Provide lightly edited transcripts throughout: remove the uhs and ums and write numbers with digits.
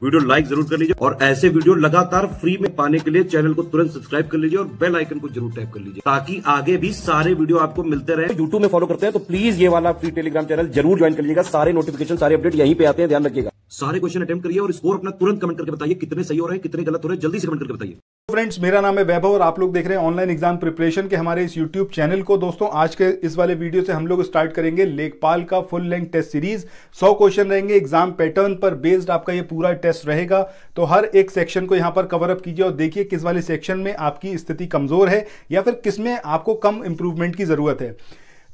Video like जरूर कर लीजिए और ऐसे वीडियो लगातार फ्री में पाने के लिए चैनल को तुरंत सब्सक्राइब कर लीजिए और बेल आइकन को जरूर टैप कर लीजिए ताकि आगे भी सारे वीडियो आपको मिलते रहे। यूट्यूब में फॉलो करते हैं तो प्लीज ये वाला फ्री टेलीग्राम चैनल जरूर ज्वाइन कर लीजिएगा। सारे नोटिफिकेशन सारे अपडेट यहीं पे आते हैं, ध्यान रखिएगा। सारे क्वेश्चन अटेम्प्ट करिए और स्कोर अपना तुरंत कमेंट करके बताइए कितने सही हो रहे हैं कितने गलत हो रहे हैं, जल्दी से कमेंट करके बताइए। फ्रेंड्स, मेरा नाम है वैभव और आप लोग देख रहे हैं ऑनलाइन एग्जाम प्रिपरेशन के हमारे इस यूट्यूब चैनल को। दोस्तों, आज के इस वाले वीडियो से हम लोग स्टार्ट करेंगे लेखपाल का full length test series. 100 question रहेंगे, एग्जाम पैटर्न पर बेस्ड आपका ये पूरा टेस्ट रहेगा। तो हर एक सेक्शन को यहाँ पर कवर अप कीजिए और देखिए किस वाले सेक्शन में आपकी स्थिति कमजोर है या फिर किसमें आपको कम इंप्रूवमेंट की जरूरत है।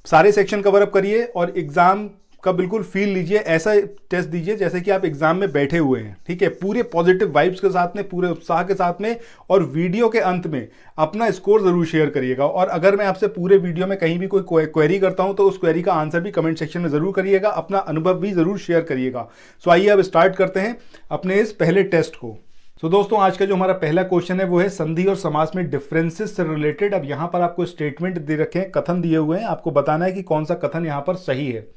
सारे सेक्शन कवर अप करिए और एग्जाम का बिल्कुल फील लीजिए, ऐसा टेस्ट दीजिए जैसे कि आप एग्जाम में बैठे हुए हैं। ठीक है, पूरे पॉजिटिव वाइब्स के साथ में, पूरे उत्साह के साथ में, और वीडियो के अंत में अपना स्कोर जरूर शेयर करिएगा। और अगर मैं आपसे पूरे वीडियो में कहीं भी कोई क्वेरी करता हूं तो उस क्वेरी का आंसर भी कमेंट सेक्शन में जरूर करिएगा, अपना अनुभव भी जरूर शेयर करिएगा। सो आइए अब स्टार्ट करते हैं अपने इस पहले टेस्ट को। तो दोस्तों, आज का जो हमारा पहला क्वेश्चन है वो है संधि और समास में डिफरेंसेस से रिलेटेड। अब यहाँ पर आपको स्टेटमेंट दे रखे हैं, कथन दिए हुए हैं, आपको बताना है कि कौन सा कथन यहाँ पर सही है।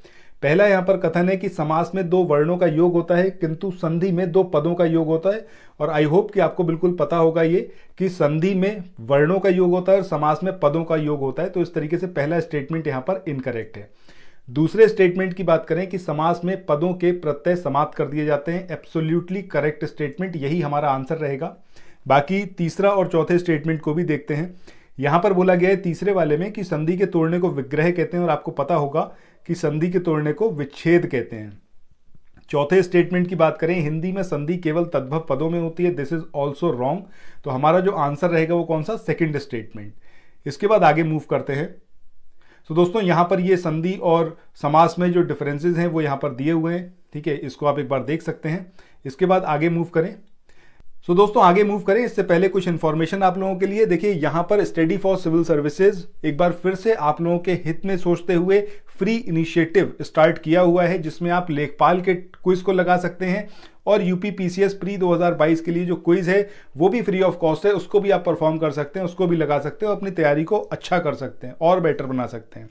पहला यहाँ पर कथन है कि समास में 2 वर्णों का योग होता है किंतु संधि में 2 पदों का योग होता है। और आई होप कि आपको बिल्कुल पता होगा ये कि संधि में वर्णों का योग होता है और समास में पदों का योग होता है। तो इस तरीके से पहला स्टेटमेंट यहाँ पर इनकरेक्ट है। दूसरे स्टेटमेंट की बात करें कि समास में पदों के प्रत्यय समाप्त कर दिए जाते हैं, एब्सोल्युटली करेक्ट स्टेटमेंट, यही हमारा आंसर रहेगा। बाकी तीसरा और चौथे स्टेटमेंट को भी देखते हैं। यहां पर बोला गया है तीसरे वाले में कि संधि के तोड़ने को विग्रह कहते हैं और आपको पता होगा कि संधि के तोड़ने को विच्छेद कहते हैं। चौथे स्टेटमेंट की बात करें, हिंदी में संधि केवल तद्भव पदों में होती है, दिस इज ऑल्सो रॉन्ग। तो हमारा जो आंसर रहेगा वो कौन सा, सेकंड स्टेटमेंट। इसके बाद आगे मूव करते हैं। तो दोस्तों, यहां पर ये संधि और समास में जो डिफरेंसेस हैं वो यहां पर दिए हुए हैं। ठीक है, इसको आप एक बार देख सकते हैं। इसके बाद आगे मूव करें। सो दोस्तों, आगे मूव करें इससे पहले कुछ इन्फॉर्मेशन आप लोगों के लिए। देखिए, यहां पर स्टडी फॉर सिविल सर्विसेज एक बार फिर से आप लोगों के हित में सोचते हुए फ्री इनिशिएटिव स्टार्ट किया हुआ है, जिसमें आप लेखपाल के क्विज को लगा सकते हैं और यूपी पीसीएस प्री 2022 के लिए जो क्विज है वो भी फ्री ऑफ कॉस्ट है, उसको भी आप परफॉर्म कर सकते हैं, उसको भी लगा सकते हैं और अपनी तैयारी को अच्छा कर सकते हैं और बेटर बना सकते हैं।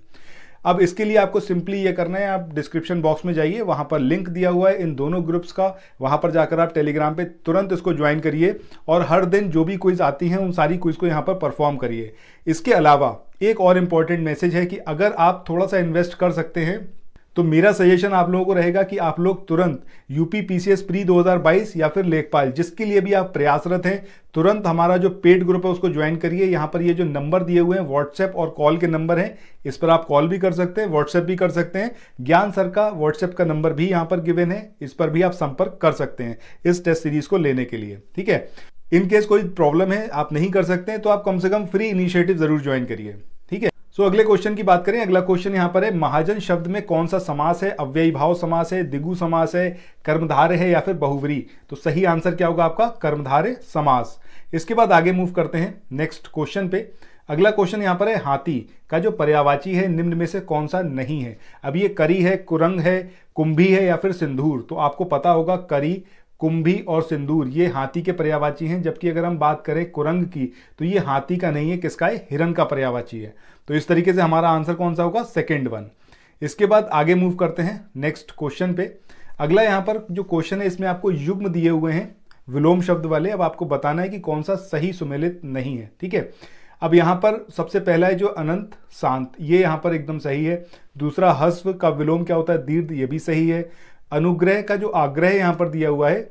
अब इसके लिए आपको सिंपली ये करना है, आप डिस्क्रिप्शन बॉक्स में जाइए, वहां पर लिंक दिया हुआ है इन दोनों ग्रुप्स का, वहां पर जाकर आप टेलीग्राम पे तुरंत इसको ज्वाइन करिए और हर दिन जो भी क्विज आती हैं उन सारी क्विज को यहां पर परफॉर्म करिए। इसके अलावा एक और इंपॉर्टेंट मैसेज है कि अगर आप थोड़ा सा इन्वेस्ट कर सकते हैं तो मेरा सजेशन आप लोगों को रहेगा कि आप लोग तुरंत यूपी पीसीएस प्री 2022 या फिर लेखपाल, जिसके लिए भी आप प्रयासरत हैं, तुरंत हमारा जो पेड ग्रुप है उसको ज्वाइन करिए। यहाँ पर ये जो नंबर दिए हुए हैं व्हाट्सएप और कॉल के नंबर हैं, इस पर आप कॉल भी कर सकते हैं, व्हाट्सएप भी कर सकते हैं। ज्ञान सर का व्हाट्सएप का नंबर भी यहाँ पर गिवन है, इस पर भी आप संपर्क कर सकते हैं इस टेस्ट सीरीज को लेने के लिए। ठीक है, इन केस कोई प्रॉब्लम है, आप नहीं कर सकते हैं, तो आप कम से कम फ्री इनिशिएटिव जरूर ज्वाइन करिए। ठीक है, सो अगले क्वेश्चन की बात करें। अगला क्वेश्चन यहां पर है, महाजन शब्द में कौन सा समास है, अव्ययी भाव समास है, द्विगु समास है, कर्मधारय है या फिर बहुव्रीहि। तो सही आंसर क्या होगा आपका, कर्मधारय समास। इसके बाद आगे मूव करते हैं नेक्स्ट क्वेश्चन पे। अगला क्वेश्चन यहां पर है, हाथी का जो पर्यायवाची है निम्न में से कौन सा नहीं है। अब ये करी है, कुरंग है, कुंभी है या फिर सिंदूर। तो आपको पता होगा करी, कुंभी और सिंदूर ये हाथी के पर्यायवाची हैं, जबकि अगर हम बात करें कुरंग की तो ये हाथी का नहीं है, किसका है, हिरण का पर्यायवाची है। तो इस तरीके से हमारा आंसर कौन सा होगा, सेकंड वन। इसके बाद आगे मूव करते हैं नेक्स्ट क्वेश्चन पे। अगला यहाँ पर जो क्वेश्चन है इसमें आपको युग्म दिए हुए हैं विलोम शब्द वाले। अब आपको बताना है कि कौन सा सही सुमेलित नहीं है। ठीक है, अब यहाँ पर सबसे पहला है जो अनंत शांत, ये यहाँ पर एकदम सही है। दूसरा हस्व का विलोम क्या होता है, दीर्घ, ये भी सही है। अनुग्रह का जो आग्रह यहाँ पर दिया हुआ है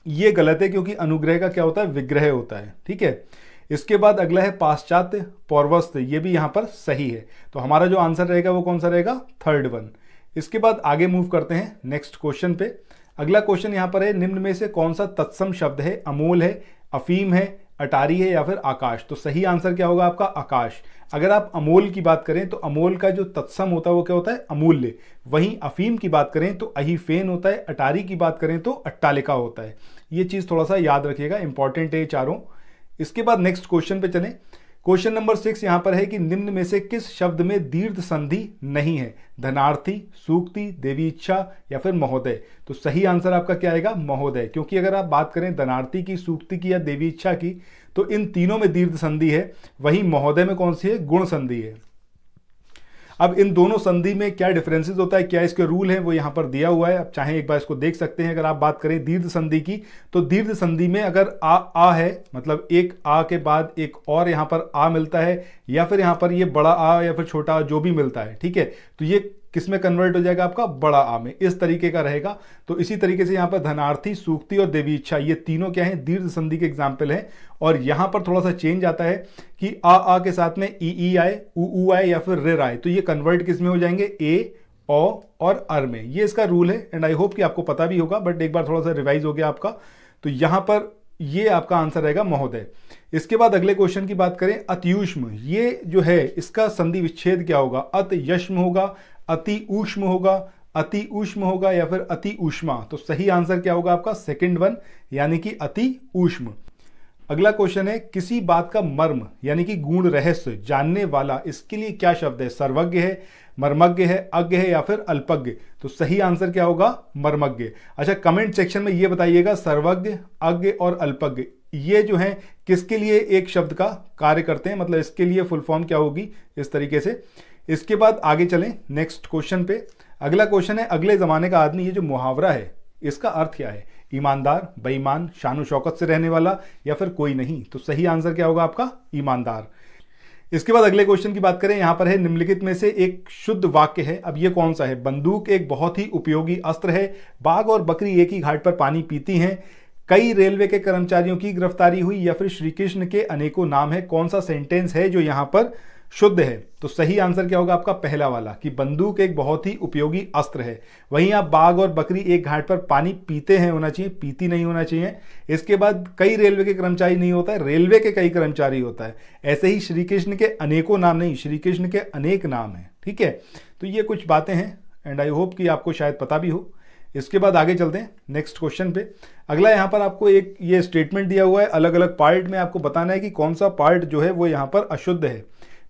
ये गलत है, क्योंकि अनुग्रह का क्या होता है, विग्रह होता है। ठीक है, इसके बाद अगला है पाश्चात्य पौर्वस्त, ये भी यहाँ पर सही है। तो हमारा जो आंसर रहेगा वो कौन सा रहेगा, थर्ड वन। इसके बाद आगे मूव करते हैं नेक्स्ट क्वेश्चन पे। अगला क्वेश्चन यहाँ पर है, निम्न में से कौन सा तत्सम शब्द है, अमोल है, अफीम है, अटारी है या फिर आकाश। तो सही आंसर क्या होगा आपका, आकाश। अगर आप अमोल की बात करें तो अमोल का जो तत्सम होता है वो क्या होता है, अमूल्य। वहीं अफीम की बात करें तो अहिफेन होता है, अटारी की बात करें तो अट्टालिका होता है। ये चीज थोड़ा सा याद रखिएगा, इंपॉर्टेंट है ये चारों। इसके बाद नेक्स्ट क्वेश्चन पे चलें। क्वेश्चन नंबर 6 यहां पर है कि निम्न में से किस शब्द में दीर्घ संधि नहीं है, धनार्थी, सूक्ति, देवी इच्छा या फिर महोदय। तो सही आंसर आपका क्या आएगा, महोदय। क्योंकि अगर आप बात करें धनार्थी की, सूक्ति की या देवी इच्छा की तो इन तीनों में दीर्घ संधि है, वहीं महोदय में कौन सी है, गुण संधि है। अब इन दोनों संधि में क्या डिफरेंसेस होता है, क्या इसके रूल हैं, वो यहाँ पर दिया हुआ है। अब चाहे एक बार इसको देख सकते हैं। अगर आप बात करें दीर्घ संधि की, तो दीर्घ संधि में अगर आ है, मतलब एक आ के बाद एक और यहाँ पर आ मिलता है, या फिर यहाँ पर ये बड़ा आ या फिर छोटा आ जो भी मिलता है, ठीक है, तो ये किस में कन्वर्ट हो जाएगा, आपका बड़ा आ में, इस तरीके का रहेगा। तो इसी तरीके से यहाँ पर धनार्थी, सूक्ति और देवी इच्छा, ये तीनों क्या हैं, दीर्घ संधि के एग्जाम्पल हैं। और यहाँ पर थोड़ा सा चेंज आता है कि आ के साथ में ई आए, ऊ आए या फिर रे आए, तो ये कन्वर्ट किस में हो जाएंगे, ए, ओ और अर में। ये इसका रूल है एंड आई होप कि आपको पता भी होगा, बट एक बार थोड़ा सा रिवाइज हो गया आपका। तो यहाँ पर ये आपका आंसर रहेगा महोदय। इसके बाद अगले क्वेश्चन की बात करें, अत्युष्म, ये जो है इसका संधि विच्छेद क्या होगा, अत यष्म होगा, अति ऊष्म होगा, अति ऊष्म होगा या फिर अति ऊष्मा। तो सही आंसर क्या होगा आपका, सेकंड वन, यानी कि अति ऊष्म। अगला क्वेश्चन है, किसी बात का मर्म यानी कि गूढ़ रहस्य जानने वाला, इसके लिए क्या शब्द है, सर्वज्ञ है, मर्मज्ञ है, अज्ञ है या फिर अल्पज्ञ। तो सही आंसर क्या होगा, मर्मज्ञ। अच्छा, कमेंट सेक्शन में ये बताइएगा सर्वज्ञ, अज्ञ और अल्पज्ञ ये जो है किसके लिए एक शब्द का कार्य करते हैं, मतलब इसके लिए फुल फॉर्म क्या होगी, इस तरीके से। इसके बाद आगे चलें नेक्स्ट क्वेश्चन पे। अगला क्वेश्चन है, अगले जमाने का आदमी, ये जो मुहावरा है इसका अर्थ क्या है, ईमानदार, बेईमान, शानो शौकत से रहने वाला या फिर कोई नहीं। तो सही आंसर क्या होगा आपका, ईमानदार। इसके बाद अगले क्वेश्चन की बात करें, यहां पर है निम्नलिखित में से एक शुद्ध वाक्य है। अब ये कौन सा है, बंदूक एक बहुत ही उपयोगी अस्त्र है, बाघ और बकरी एक ही घाट पर पानी पीती हैं, कई रेलवे के कर्मचारियों की गिरफ्तारी हुई या फिर श्री कृष्ण के अनेकों नाम है। कौन सा सेंटेंस है जो यहां पर शुद्ध है। तो सही आंसर क्या होगा आपका, पहला वाला, कि बंदूक एक बहुत ही उपयोगी अस्त्र है। वहीं आप बाघ और बकरी एक घाट पर पानी पीते हैं होना चाहिए, पीती नहीं होना चाहिए। इसके बाद कई रेलवे के कर्मचारी नहीं होता है, रेलवे के कई कर्मचारी होता है। ऐसे ही श्री कृष्ण के अनेकों नाम नहीं, श्री कृष्ण के अनेक नाम है, ठीक है। तो ये कुछ बातें हैं एंड आई होप कि आपको शायद पता भी हो। इसके बाद आगे चलते हैं नेक्स्ट क्वेश्चन पे। अगला यहाँ पर आपको एक ये स्टेटमेंट दिया हुआ है, अलग अलग पार्ट में आपको बताना है कि कौन सा पार्ट जो है वो यहाँ पर अशुद्ध है।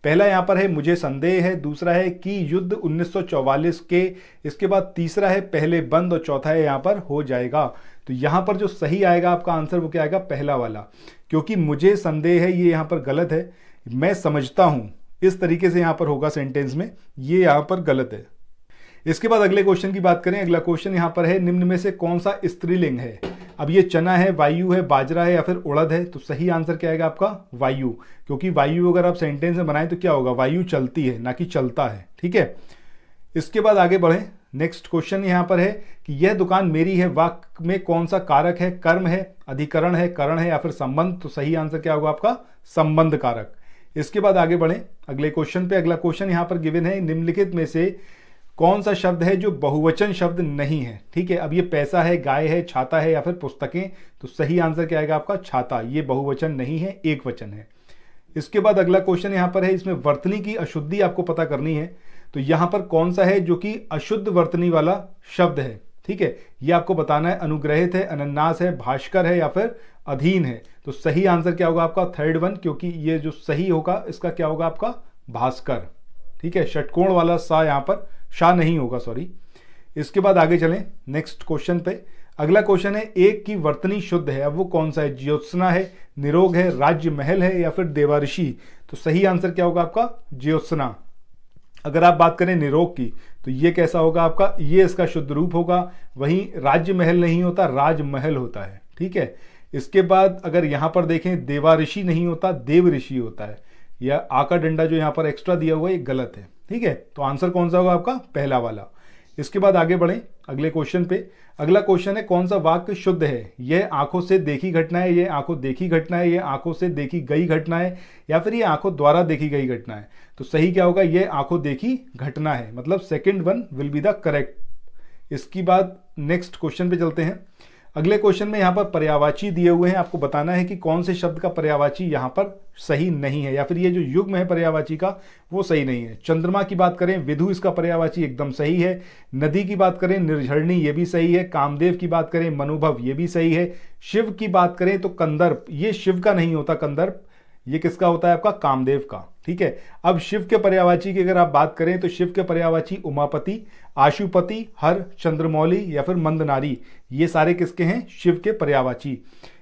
पहला यहाँ पर है मुझे संदेह है, दूसरा है कि युद्ध 1944 के, इसके बाद तीसरा है पहले बंद और चौथा है यहाँ पर हो जाएगा। तो यहाँ पर जो सही आएगा आपका आंसर वो क्या आएगा, पहला वाला, क्योंकि मुझे संदेह है ये यहाँ पर गलत है, मैं समझता हूँ इस तरीके से यहाँ पर होगा सेंटेंस में, ये यहाँ पर गलत है। इसके बाद अगले क्वेश्चन की बात करें। अगला क्वेश्चन यहाँ पर है निम्न में से कौन सा स्त्रीलिंग है। अब ये चना है, वायु है, बाजरा है या फिर उड़द है। तो सही आंसर क्या आएगा आपका, वायु, क्योंकि वायु अगर आप सेंटेंस में बनाएं तो क्या होगा, वायु चलती है ना कि चलता है, ठीक है। इसके बाद आगे बढ़े। नेक्स्ट क्वेश्चन यहाँ पर है कि यह दुकान मेरी है, वाक्य में कौन सा कारक है, कर्म है, अधिकरण है, करण है या फिर संबंध। तो सही आंसर क्या होगा आपका, संबंध कारक। इसके बाद आगे बढ़े अगले क्वेश्चन पे। अगला क्वेश्चन यहाँ पर गिवन है, निम्नलिखित में से कौन सा शब्द है जो बहुवचन शब्द नहीं है, ठीक है। अब ये पैसा है, गाय है, छाता है या फिर पुस्तकें। तो सही आंसर क्या आएगा आपका, छाता, ये बहुवचन नहीं है, एक वचन है। इसके बाद अगला क्वेश्चन यहाँ पर है, इसमें वर्तनी की अशुद्धि आपको पता करनी है। तो यहाँ पर कौन सा है जो कि अशुद्ध वर्तनी वाला शब्द है, ठीक है, ये आपको बताना है। अनुग्रहित है, अनन्नास है, भास्कर है या फिर अधीन है। तो सही आंसर क्या होगा आपका, थर्ड वन, क्योंकि ये जो सही होगा इसका क्या होगा आपका, भास्कर, ठीक है। षटकोण वाला सा यहाँ पर शाह नहीं होगा, सॉरी। इसके बाद आगे चलें नेक्स्ट क्वेश्चन पे। अगला क्वेश्चन है, एक की वर्तनी शुद्ध है, अब वो कौन सा है, ज्योत्सना है, निरोग है, राज्य महल है या फिर देवाऋषि। तो सही आंसर क्या होगा आपका, ज्योत्सना। अगर आप बात करें निरोग की तो ये कैसा होगा आपका, ये इसका शुद्ध रूप होगा। वहीं राज्य महल नहीं होता, राजमहल होता है, ठीक है। इसके बाद अगर यहां पर देखें, देवाऋषि नहीं होता, देव ऋषि होता है। यह आका डंडा जो यहां पर एक्स्ट्रा दिया हुआ है ये गलत है, ठीक है। तो आंसर कौन सा होगा आपका, पहला वाला। इसके बाद आगे बढ़ें अगले क्वेश्चन पे। अगला क्वेश्चन है, कौन सा वाक्य शुद्ध है, यह आंखों से देखी घटना है, यह आंखों देखी घटना है, यह आंखों से देखी गई घटना है या फिर ये आंखों द्वारा देखी गई घटना है। तो सही क्या होगा, यह आंखों देखी घटना है, मतलब second one will be the correct. इसके बाद नेक्स्ट क्वेश्चन पे चलते हैं। अगले क्वेश्चन में यहाँ पर पर्यायवाची दिए हुए हैं, आपको बताना है कि कौन से शब्द का पर्यायवाची यहाँ पर सही नहीं है या फिर ये जो युग्म है पर्यायवाची का वो सही नहीं है। चंद्रमा की बात करें, विधु इसका पर्यायवाची एकदम सही है। नदी की बात करें, निर्झरणी, ये भी सही है। कामदेव की बात करें, मनोभव, ये भी सही है। शिव की बात करें तो कंदर्प, ये शिव का नहीं होता कंदर्प, ये किसका होता है आपका, कामदेव का, ठीक है। अब शिव के पर्यायवाची की अगर आप बात करें तो शिव के पर्यायवाची उमापति, आशुपति, हर, चंद्रमौली या फिर मंदनारी, ये सारे किसके हैं, शिव के पर्यायवाची।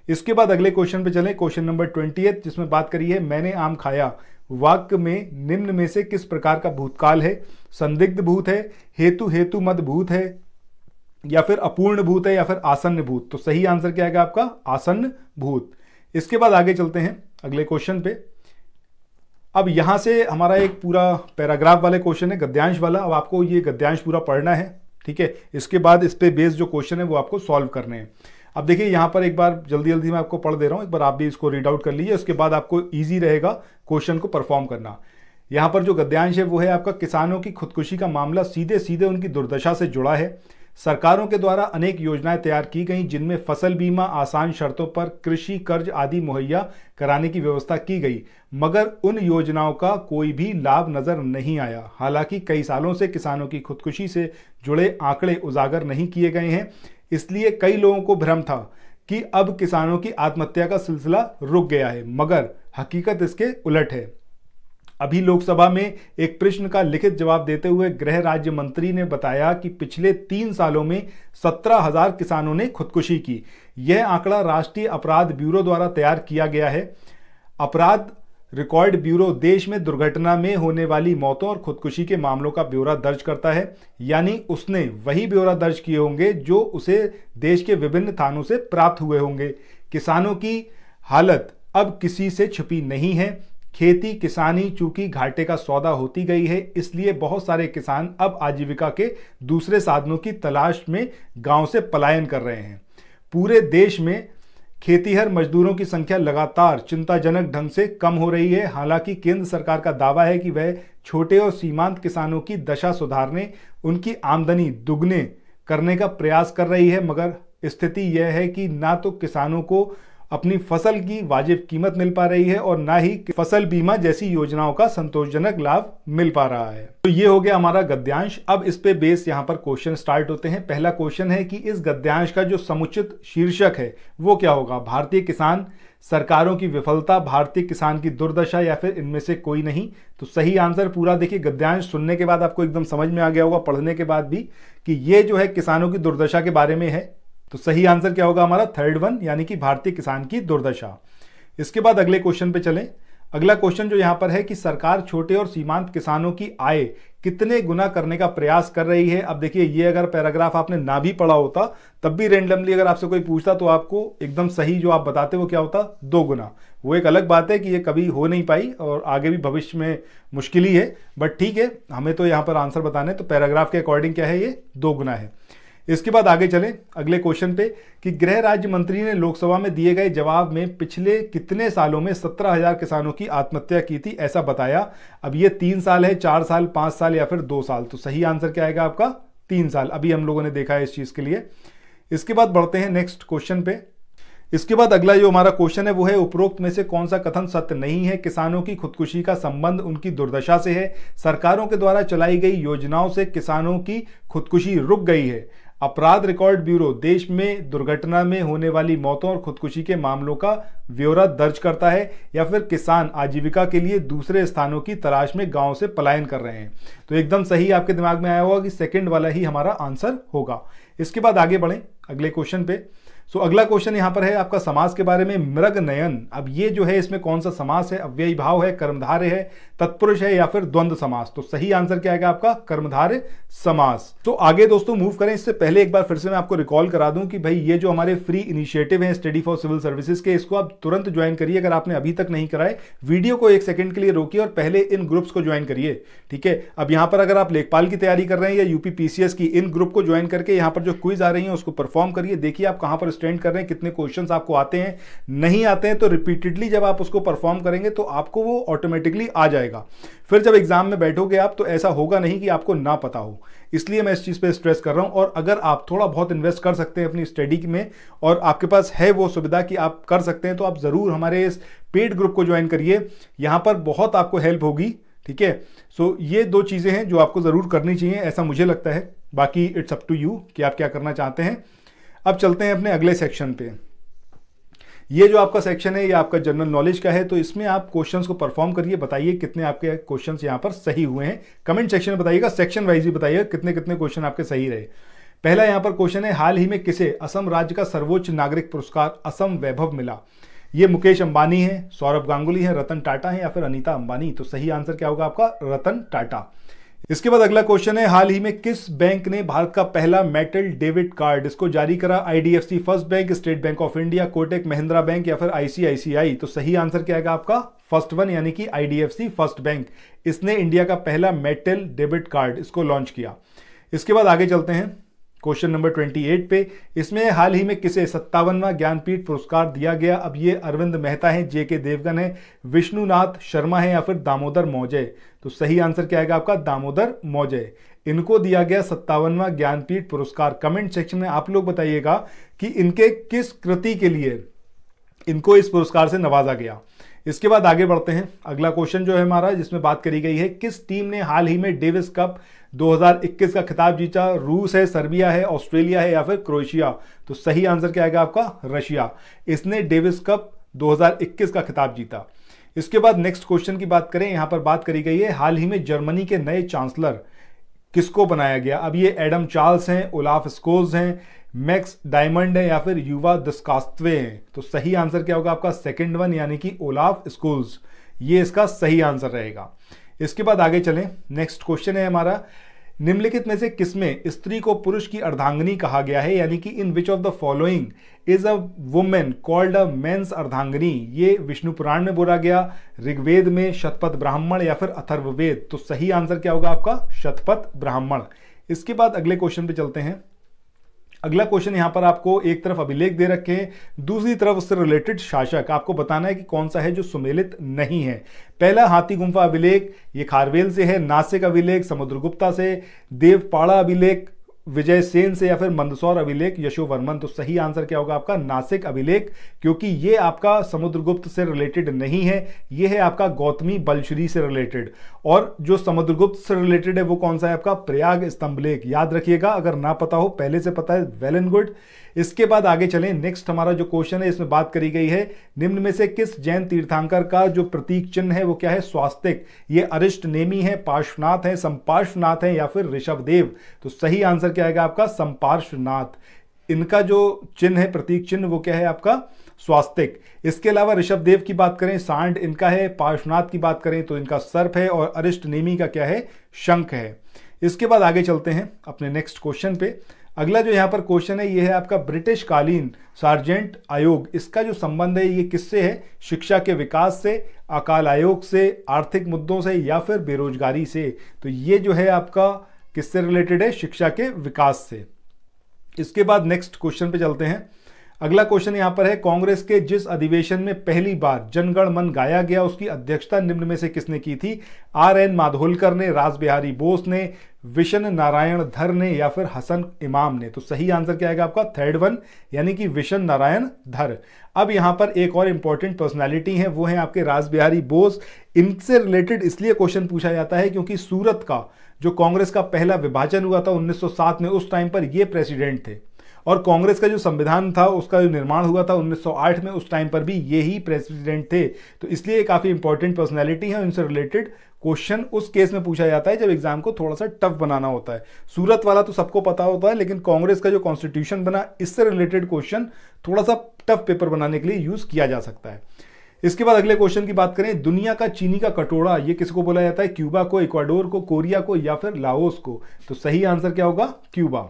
इसके बाद अगले क्वेश्चन पे चलें, क्वेश्चन नंबर 20, जिसमें बात करी है मैंने आम खाया, वाक्य में निम्न में से किस प्रकार का भूतकाल है? संदिग्ध भूत है, हेतु हेतु मद भूत है, या फिर अपूर्ण भूत है, या फिर आसन्न भूत? तो सही आंसर क्या है आपका? आसन्न भूत। इसके बाद आगे चलते हैं अगले क्वेश्चन पे। अब यहां से हमारा एक पूरा पैराग्राफ वाले क्वेश्चन है, गद्यांश वाला। अब आपको ये गद्यांश पूरा पढ़ना है, ठीक है। इसके बाद इस पे बेस्ड जो क्वेश्चन है वो आपको सॉल्व करने हैं। अब देखिए यहां पर एक बार जल्दी जल्दी मैं आपको पढ़ दे रहा हूं, एक बार आप भी इसको रीड आउट कर लीजिए, उसके बाद आपको ईजी रहेगा क्वेश्चन को परफॉर्म करना। यहां पर जो गद्यांश है वो है आपका, किसानों की खुदकुशी का मामला सीधे सीधे उनकी दुर्दशा से जुड़ा है। सरकारों के द्वारा अनेक योजनाएं तैयार की गई जिनमें फसल बीमा, आसान शर्तों पर कृषि कर्ज आदि मुहैया कराने की व्यवस्था की गई, मगर उन योजनाओं का कोई भी लाभ नजर नहीं आया। हालांकि कई सालों से किसानों की खुदकुशी से जुड़े आंकड़े उजागर नहीं किए गए हैं, इसलिए कई लोगों को भ्रम था कि अब किसानों की आत्महत्या का सिलसिला रुक गया है, मगर हकीकत इसके उलट है। अभी लोकसभा में एक प्रश्न का लिखित जवाब देते हुए गृह राज्य मंत्री ने बताया कि पिछले 3 सालों में 17,000 किसानों ने खुदकुशी की। यह आंकड़ा राष्ट्रीय अपराध ब्यूरो द्वारा तैयार किया गया है। अपराध रिकॉर्ड ब्यूरो देश में दुर्घटना में होने वाली मौतों और खुदकुशी के मामलों का ब्यौरा दर्ज करता है, यानी उसने वही ब्यौरा दर्ज किए होंगे जो उसे देश के विभिन्न थानों से प्राप्त हुए होंगे। किसानों की हालत अब किसी से छिपी नहीं है। खेती किसानी चूंकि घाटे का सौदा होती गई है, इसलिए बहुत सारे किसान अब आजीविका के दूसरे साधनों की तलाश में गांव से पलायन कर रहे हैं। पूरे देश में खेतीहर मजदूरों की संख्या लगातार चिंताजनक ढंग से कम हो रही है। हालांकि केंद्र सरकार का दावा है कि वह छोटे और सीमांत किसानों की दशा सुधारने, उनकी आमदनी दुगने करने का प्रयास कर रही है, मगर स्थिति यह है कि ना तो किसानों को अपनी फसल की वाजिब कीमत मिल पा रही है और ना ही फसल बीमा जैसी योजनाओं का संतोषजनक लाभ मिल पा रहा है। तो ये हो गया हमारा गद्यांश। अब इस पे बेस यहाँ पर क्वेश्चन स्टार्ट होते हैं। पहला क्वेश्चन है कि इस गद्यांश का जो समुचित शीर्षक है वो क्या होगा? भारतीय किसान, सरकारों की विफलता, भारतीय किसान की दुर्दशा, या फिर इनमें से कोई नहीं? तो सही आंसर पूरा देखिए, गद्यांश सुनने के बाद आपको एकदम समझ में आ गया होगा, पढ़ने के बाद भी, कि ये जो है किसानों की दुर्दशा के बारे में है। तो सही आंसर क्या होगा हमारा? थर्ड वन, यानी कि भारतीय किसान की दुर्दशा। इसके बाद अगले क्वेश्चन पे चलें। अगला क्वेश्चन जो यहां पर है कि सरकार छोटे और सीमांत किसानों की आय कितने गुना करने का प्रयास कर रही है? अब देखिए ये अगर पैराग्राफ आपने ना भी पढ़ा होता तब भी रेंडमली अगर आपसे कोई पूछता तो आपको एकदम सही जो आप बताते वो क्या होता? 2 गुना। वो एक अलग बात है कि ये कभी हो नहीं पाई और आगे भी भविष्य में मुश्किल ही है, बट ठीक है, हमें तो यहां पर आंसर बताने, तो पैराग्राफ के अकॉर्डिंग क्या है? ये 2 गुना है। इसके बाद आगे चलें अगले क्वेश्चन पे कि गृह राज्य मंत्री ने लोकसभा में दिए गए जवाब में पिछले कितने सालों में 17,000 किसानों की आत्महत्या की थी ऐसा बताया। अब ये 3 साल है, 4 साल, 5 साल या फिर 2 साल? तो सही आंसर क्या आएगा आपका? 3 साल। अभी हम लोगों ने देखा है इस चीज के लिए। इसके बाद बढ़ते हैं नेक्स्ट क्वेश्चन पे। इसके बाद अगला जो हमारा क्वेश्चन है वो है, उपरोक्त में से कौन सा कथन सत्य नहीं है? किसानों की खुदकुशी का संबंध उनकी दुर्दशा से है। सरकारों के द्वारा चलाई गई योजनाओं से किसानों की खुदकुशी रुक गई है। अपराध रिकॉर्ड ब्यूरो देश में दुर्घटना में होने वाली मौतों और खुदकुशी के मामलों का ब्यौरा दर्ज करता है, या फिर किसान आजीविका के लिए दूसरे स्थानों की तलाश में गांव से पलायन कर रहे हैं? तो एकदम सही आपके दिमाग में आया होगा कि सेकंड वाला ही हमारा आंसर होगा। इसके बाद आगे बढ़ें अगले क्वेश्चन पे। सो अगला क्वेश्चन यहां पर है आपका समास के बारे में, मृग नयन। अब ये जो है इसमें कौन सा समास है? अव्ययी भाव है, कर्मधारय है, तत्पुरुष है, या फिर द्वंद्व समास? तो सही आंसर क्या आएगा आपका? कर्मधारय समास। तो आगे दोस्तों मूव करें, इससे पहले एक बार फिर से मैं आपको रिकॉल करा दूं कि भाई ये जो हमारे फ्री इनिशिएटिव है स्टडी फॉर सिविल सर्विसेज के, इसको आप तुरंत ज्वाइन करिए। अगर आपने अभी तक नहीं कराए, वीडियो को 1 सेकंड के लिए रोकिए और पहले इन ग्रुप्स को ज्वाइन करिए, ठीक है। अब यहां पर अगर आप लेखपाल की तैयारी कर रहे हैं या यूपी पीसीएस की, इन ग्रुप को ज्वाइन करके यहां पर जो क्विज आ रही है उसको परफॉर्म करिए। देखिए आप कहां पर स्टैंड कर रहे हैं, कितने क्वेश्चंस आपको आते हैं, नहीं आते हैं तो रिपीटेडली जब आप उसको परफॉर्म करेंगे तो आपको वो ऑटोमेटिकली आ जाएगा। फिर जब एग्जाम में बैठोगे आप तो ऐसा होगा नहीं कि आपको ना पता हो, इसलिए मैं इस चीज पे स्ट्रेस कर रहा हूं। और अगर आप थोड़ा बहुत इन्वेस्ट कर सकते हैं अपनी स्टडी में और आपके पास है वो सुविधा कि आप कर सकते हैं, तो आप जरूर हमारे इस पेड ग्रुप को ज्वाइन करिए, यहां पर बहुत आपको हेल्प होगी, ठीक है। सो ये 2 चीजें हैं जो आपको जरूर करनी चाहिए, ऐसा मुझे लगता है। बाकी इट्स अप टू यू कि आप क्या करना चाहते हैं। अब चलते हैं अपने अगले सेक्शन पे। ये जो आपका सेक्शन है ये आपका जनरल नॉलेज का है, तो इसमें आप क्वेश्चंस को परफॉर्म करिए, बताइए कितने आपके क्वेश्चंस यहाँ पर सही हुए हैं। कमेंट सेक्शन में बताइएगा, सेक्शन वाइज भी बताइएगा कितने कितने क्वेश्चन आपके सही रहे। पहला यहाँ पर क्वेश्चन है, हाल ही में किसे असम राज्य का सर्वोच्च नागरिक पुरस्कार असम वैभव मिला? ये मुकेश अंबानी है, सौरभ गांगुली है, रतन टाटा है या फिर अनीता अंबानी? तो सही आंसर क्या होगा आपका? रतन टाटा। इसके बाद अगला क्वेश्चन है, हाल ही में किस बैंक ने भारत का पहला मेटल डेबिट कार्ड इसको जारी करा? IDFC first bank, state bank of India, Kotak Mahindra bank या फिर आईसीआईसीआई? तो सही आंसर क्या आएगा आपका? फर्स्ट वन, यानी कि आईडीएफसी फर्स्ट बैंक। इसने इंडिया का पहला मेटल डेबिट कार्ड इसको लॉन्च किया। इसके बाद आगे चलते हैं क्वेश्चन नंबर 28 पे। इसमें हाल ही में किसे 57वां ज्ञानपीठ पुरस्कार दिया गया? अब ये अरविंद मेहता है, जेके देवगन है, विष्णुनाथ शर्मा है या फिर दामोदर मौजे? तो सही आंसर क्या आएगा आपका? दामोदर मौजे। इनको दिया गया 57वां ज्ञानपीठ पुरस्कार। कमेंट सेक्शन में आप लोग बताइएगा कि इनके किस कृति के लिए इनको इस पुरस्कार से नवाजा गया। इसके बाद आगे बढ़ते हैं। अगला क्वेश्चन जो है हमारा, जिसमें बात करी गई है, किस टीम ने हाल ही में डेविस कप 2021 का खिताब जीता? रूस है, सर्बिया है, ऑस्ट्रेलिया है या फिर क्रोएशिया? तो सही आंसर क्या आएगा आपका? रशिया। इसने डेविस कप 2021 का खिताब जीता। इसके बाद नेक्स्ट क्वेश्चन की बात करें, यहां पर बात करी गई है, हाल ही में जर्मनी के नए चांसलर किसको बनाया गया? अब ये एडम चार्ल्स हैं, ओलाफ स्कोल्स हैं, मैक्स डायमंड है या फिर युवा दस्कास्त्वे हैं? तो सही आंसर क्या होगा आपका? सेकंड वन, यानी कि ओलाफ स्कोल्स। ये इसका सही आंसर रहेगा। इसके बाद आगे चलें। नेक्स्ट क्वेश्चन है हमारा, निम्नलिखित में से किसमें स्त्री को पुरुष की अर्धांगिनी कहा गया है? यानी कि in which of the following is a women called a men's अर्धांगिनी? ये विष्णु पुराण में बोला गया, ऋग्वेद में, शतपथ ब्राह्मण या फिर अथर्ववेद? तो सही आंसर क्या होगा आपका? शतपथ ब्राह्मण। इसके बाद अगले क्वेश्चन पे चलते हैं। अगला क्वेश्चन यहां पर आपको एक तरफ अभिलेख दे रखे हैं, दूसरी तरफ उससे रिलेटेड शासक। आपको बताना है कि कौन सा है जो सुमेलित नहीं है। पहला हाथी गुंफा अभिलेख, ये खारवेल से है। नासिक अभिलेख समुद्रगुप्ता से। देवपाड़ा अभिलेख विजय सेन से या फिर मंदसौर अभिलेख यशोवर्मन? तो सही आंसर क्या होगा आपका? नासिक अभिलेख, क्योंकि ये आपका समुद्रगुप्त से रिलेटेड नहीं है, ये है आपका गौतमी बलश्री से रिलेटेड। और जो समुद्रगुप्त से रिलेटेड है वो कौन सा है आपका? प्रयाग स्तंभलेख। याद रखिएगा, अगर ना पता हो, पहले से पता है, वेल एंड गुड। इसके बाद आगे चलें। नेक्स्ट हमारा जो क्वेश्चन है, इसमें बात करी गई है, निम्न में से किस जैन तीर्थंकर का जो प्रतीक चिन्ह है वो क्या है? स्वास्तिक। ये अरिष्ट नेमी है, पार्श्वनाथ है, संपार्श्वनाथ है या फिर ऋषभदेव? तो सही आंसर क्या आएगा आपका? संपार्श्वनाथ। इनका जो चिन्ह है, प्रतीक चिन्ह, वो क्या है आपका? स्वास्तिक। इसके अलावा ऋषभदेव की बात करें, सांड इनका है। पार्श्वनाथ की बात करें तो इनका सर्प है। और अरिष्ट नेमी का क्या है? शंख है। इसके बाद आगे चलते हैं अपने नेक्स्ट क्वेश्चन पे। अगला जो यहां पर क्वेश्चन है, ये है आपका ब्रिटिश कालीन सार्जेंट आयोग। इसका जो संबंध है ये किससे है? शिक्षा के विकास से, अकाल आयोग से, आर्थिक मुद्दों से या फिर बेरोजगारी से? तो ये जो है आपका किससे रिलेटेड है? शिक्षा के विकास से। इसके बाद नेक्स्ट क्वेश्चन पे चलते हैं। अगला क्वेश्चन यहां पर है, कांग्रेस के जिस अधिवेशन में पहली बार जनगण मन गाया गया उसकी अध्यक्षता निम्न में से किसने की थी? आर.एन. माधोलकर ने, रास बिहारी बोस ने, विशन नारायण धर ने या फिर हसन इमाम ने? तो सही आंसर क्या आएगा आपका? थर्ड वन, यानी कि विशन नारायण धर। अब यहां पर एक और इंपॉर्टेंट पर्सनालिटी है, वो है आपके रास बिहारी बोस। इनसे रिलेटेड इसलिए क्वेश्चन पूछा जाता है क्योंकि सूरत का जो कांग्रेस का पहला विभाजन हुआ था 1907 में, उस टाइम पर ये प्रेसिडेंट थे। और कांग्रेस का जो संविधान था उसका जो निर्माण हुआ था 1908 में, उस टाइम पर भी ये ही प्रेसिडेंट थे। तो इसलिए काफी इंपॉर्टेंट पर्सनैलिटी है। इनसे रिलेटेड क्वेश्चन उस केस में पूछा जाता है जब एग्जाम को थोड़ा सा टफ बनाना होता है। सूरत वाला तो सबको पता होता है, लेकिन कांग्रेस का जो कॉन्स्टिट्यूशन बना, इससे रिलेटेड क्वेश्चन थोड़ा सा टफ पेपर बनाने के लिए यूज किया जा सकता है। इसके बाद अगले क्वेश्चन की बात करें, दुनिया का चीनी का कटोरा ये किसको बोला जाता है? क्यूबा को, इक्वाडोर को, कोरिया को या फिर लाओस को? तो सही आंसर क्या होगा? क्यूबा।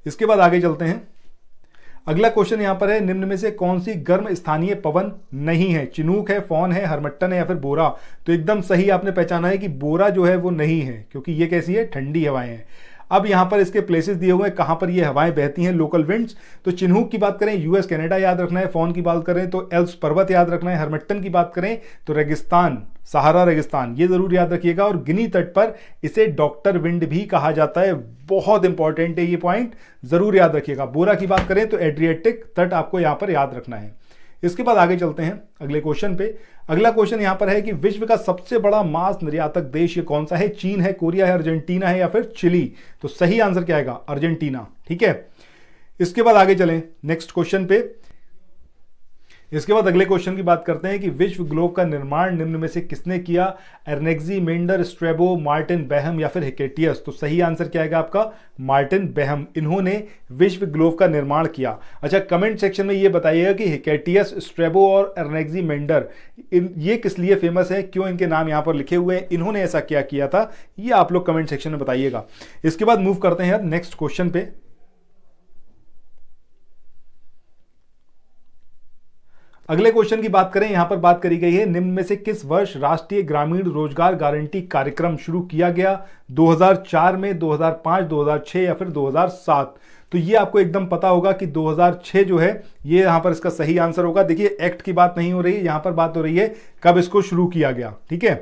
इसके बाद आगे चलते हैं। अगला क्वेश्चन यहां पर है, निम्न में से कौन सी गर्म स्थानीय पवन नहीं है? चिनूक है, फौन है, हरमट्टन है या फिर बोरा? तो एकदम सही आपने पहचाना है कि बोरा जो है वो नहीं है, क्योंकि ये कैसी है? ठंडी हवाएं हैं। अब यहां पर इसके प्लेसेस दिए हुए हैं कहां पर ये हवाएं बहती हैं, लोकल विंड्स। तो चिन्हूक की बात करें यूएस कनाडा याद रखना है, फौन की बात करें तो एल्प्स पर्वत याद रखना है, हरमट्टन की बात करें तो रेगिस्तान, सहारा रेगिस्तान, ये जरूर याद रखिएगा। और गिनी तट पर इसे डॉक्टर विंड भी कहा जाता है, बहुत इंपॉर्टेंट है ये पॉइंट, जरूर याद रखिएगा। बोरा की बात करें तो एड्रियाटिक तट आपको यहां पर याद रखना है। इसके बाद आगे चलते हैं अगले क्वेश्चन पे। अगला क्वेश्चन यहां पर है कि विश्व का सबसे बड़ा मांस निर्यातक देश ये कौन सा है? चीन है, कोरिया है, अर्जेंटीना है या फिर चिली? तो सही आंसर क्या आएगा? अर्जेंटीना। ठीक है। इसके बाद आगे चलें नेक्स्ट क्वेश्चन पे। इसके बाद अगले क्वेश्चन की बात करते हैं कि विश्व ग्लोब का निर्माण निम्न में से किसने किया? एर्नेग्जी-मेंडर, स्ट्रैबो, मार्टिन बेहम या फिर हिकेटियस? तो सही आंसर क्या आएगा आपका? Martin Behaim. इन्होंने विश्व ग्लोब का निर्माण किया। अच्छा, कमेंट सेक्शन में ये बताइएगा कि हिकेटियस, स्ट्रैबो और एर्नेग्जी-मेंडर ये किस लिए फेमस है, क्यों इनके नाम यहां पर लिखे हुए हैं, इन्होंने ऐसा क्या किया था, ये आप लोग कमेंट सेक्शन में बताइएगा। इसके बाद मूव करते हैं अब नेक्स्ट क्वेश्चन पे। अगले क्वेश्चन की बात करें, यहां पर बात करी गई है निम्न में से किस वर्ष राष्ट्रीय ग्रामीण रोजगार गारंटी कार्यक्रम शुरू किया गया? 2004 में, 2005, 2006 या फिर 2007? तो ये आपको एकदम पता होगा कि 2006 जो है ये यहां पर इसका सही आंसर होगा। देखिए, एक्ट की बात नहीं हो रही है, यहां पर बात हो रही है कब इसको शुरू किया गया। ठीक है,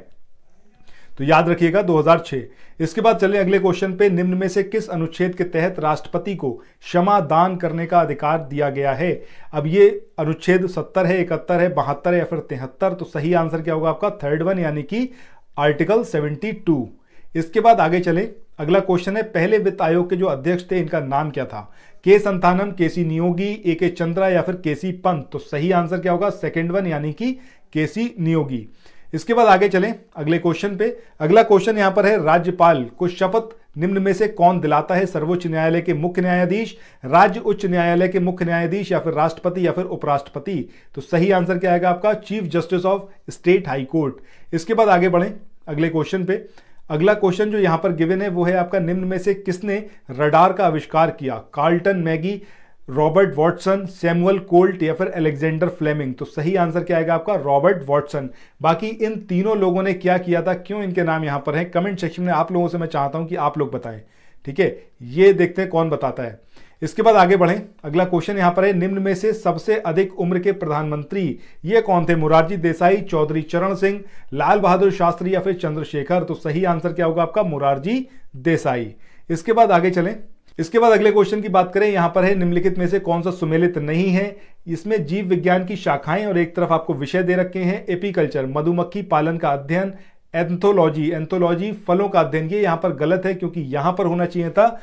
तो याद रखिएगा 2006। इसके बाद चलें अगले क्वेश्चन पे। निम्न में से किस अनुच्छेद के तहत राष्ट्रपति को क्षमा दान करने का अधिकार दिया गया है? अब ये अनुच्छेद 70 है, 71 है, 72 है या फिर 73? तो सही आंसर क्या होगा आपका? थर्ड वन, यानी कि आर्टिकल 72। इसके बाद आगे चले, अगला क्वेश्चन है पहले वित्त आयोग के जो अध्यक्ष थे इनका नाम क्या था? के संथानम, केसी नियोगी, ए के चंद्रा या फिर केसी पंत? तो सही आंसर क्या होगा? सेकंड वन, यानी कि केसी नियोगी। इसके बाद आगे चलें अगले क्वेश्चन पे। अगला क्वेश्चन यहां पर है राज्यपाल को शपथ निम्न में से कौन दिलाता है? सर्वोच्च न्यायालय के मुख्य न्यायाधीश, राज्य उच्च न्यायालय के मुख्य न्यायाधीश या फिर राष्ट्रपति या फिर उपराष्ट्रपति? तो सही आंसर क्या आएगा आपका? Chief justice of state high court. इसके बाद आगे बढ़ें अगले क्वेश्चन पे। अगला क्वेश्चन जो यहां पर गिवन है वो है आपका निम्न में से किसने रडार का आविष्कार किया? Carlton Maggi, Robert Watson, Samuel Colt या फिर अलेक्जेंडर फ्लेमिंग? तो सही आंसर क्या आएगा आपका? Robert Watson. बाकी इन तीनों लोगों ने क्या किया था, क्यों इनके नाम यहां पर हैं, कमेंट सेक्शन में आप लोगों से मैं चाहता हूं कि आप लोग बताएं। ठीक है, ये देखते हैं कौन बताता है। इसके बाद आगे बढ़ें, अगला क्वेश्चन यहां पर है निम्न में से सबसे अधिक उम्र के प्रधानमंत्री ये कौन थे? मोरारजी देसाई, चौधरी चरण सिंह, लाल बहादुर शास्त्री या फिर चंद्रशेखर? तो सही आंसर क्या होगा आपका? मोरारजी देसाई। इसके बाद आगे चलें, इसके बाद अगले क्वेश्चन की बात करें, यहां पर है निम्नलिखित में से कौन सा सुमेलित नहीं है? इसमें जीव विज्ञान की शाखाएं और एक तरफ आपको विषय दे रखे हैं एपीकल्चर, मधुमक्खी पालन का अध्ययन, एंथोलॉजी फलों का अध्ययन। ये यहां पर गलत है क्योंकि यहां पर होना चाहिए था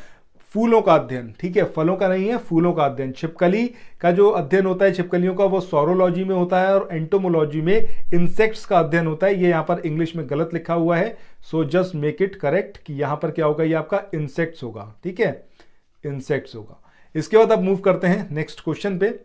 फूलों का अध्ययन। ठीक है, फलों का नहीं है, फूलों का अध्ययन। छिपकली का जो अध्ययन होता है छिपकलियों का, वो सौरोलॉजी में होता है और एंटोमोलॉजी में इंसेक्ट्स का अध्ययन होता है। ये यहां पर इंग्लिश में गलत लिखा हुआ है, so just make it correct कि यहां पर क्या होगा, ये आपका इंसेक्ट्स होगा। ठीक है, इंसेक्ट्स होगा। इसके बाद अब मूव करते हैं नेक्स्ट क्वेश्चन पे।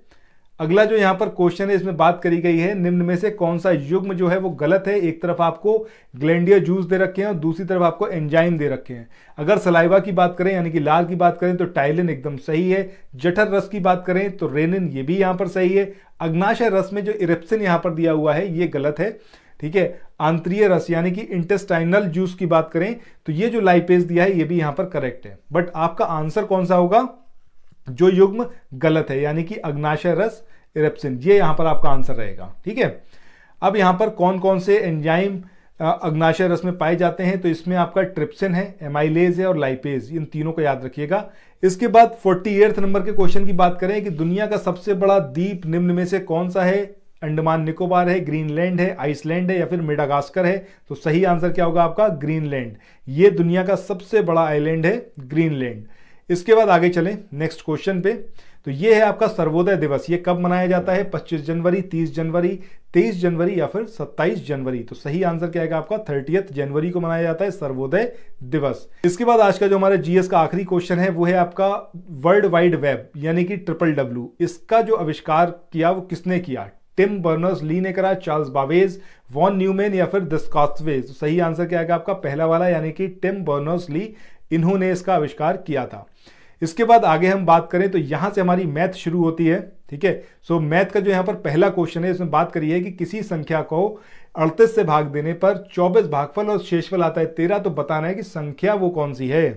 अगला जो यहां पर क्वेश्चन है इसमें बात करी गई है निम्न में से कौन सा युग्म जो है वो गलत है? एक तरफ आपको ग्लैंडियर जूस दे रखे हैं और दूसरी तरफ आपको एंजाइम दे रखे हैं। अगर सलाइवा की बात करें यानी कि लार की बात करें तो टाइलिन एकदम सही है। जठर रस की बात करें तो रेनिन, ये भी यहां पर सही है। अग्नाशय रस में जो इरिप्सिन यहां पर दिया हुआ है ये गलत है। ठीक है, आंतरीय रस यानी कि इंटेस्टाइनल जूस की बात करें तो ये जो लाइपेज दिया है ये भी यहां पर करेक्ट है। बट आपका आंसर कौन सा होगा? जो युग्म गलत है यानी कि अग्नाशय रस, इरेप्सिन, ये यहां पर आपका आंसर रहेगा। ठीक है, अब यहां पर कौन कौन से एंजाइम अग्नाशय रस में पाए जाते हैं? तो इसमें आपका ट्रिप्सिन है, एमाइलेज है और लाइपेज, इन तीनों को याद रखिएगा। इसके बाद 48 नंबर के क्वेश्चन की बात करें कि दुनिया का सबसे बड़ा द्वीप निम्न में से कौन सा है? अंडमान निकोबार है, ग्रीनलैंड है, आइसलैंड है या फिर मेडागास्कर है? तो सही आंसर क्या होगा आपका? ग्रीनलैंड। ये दुनिया का सबसे बड़ा आइलैंड है ग्रीनलैंड। इसके बाद आगे चलें नेक्स्ट क्वेश्चन पे। तो ये है आपका सर्वोदय दिवस, ये कब मनाया जाता है? 25 जनवरी, 30 जनवरी, 23 जनवरी या फिर 27 जनवरी? तो सही आंसर क्या आएगा आपका? 30 जनवरी को मनाया जाता है सर्वोदय दिवस। इसके बाद आज का जो हमारा जीएस का आखिरी क्वेश्चन है वो है आपका वर्ल्ड वाइड वेब यानी कि WWW, इसका जो आविष्कार किया वो किसने किया? टिम बर्नर्स-ली ने करा, चार्ल्स बाबेज, वॉन न्यूमैन या फिर डिस्कॉस्वे? तो सही आंसर क्या आएगा आपका? पहला वाला यानी कि टिम बर्नर्स-ली, इन्होंने इसका आविष्कार किया था। इसके बाद आगे हम बात करें तो यहां से हमारी मैथ शुरू होती है। ठीक है, सो मैथ का जो यहां पर पहला क्वेश्चन है इसमें बात करी है कि किसी संख्या को 38 से भाग देने पर 24 भागफल और शेषफल आता है 13, तो बताना है कि संख्या वो कौन सी है।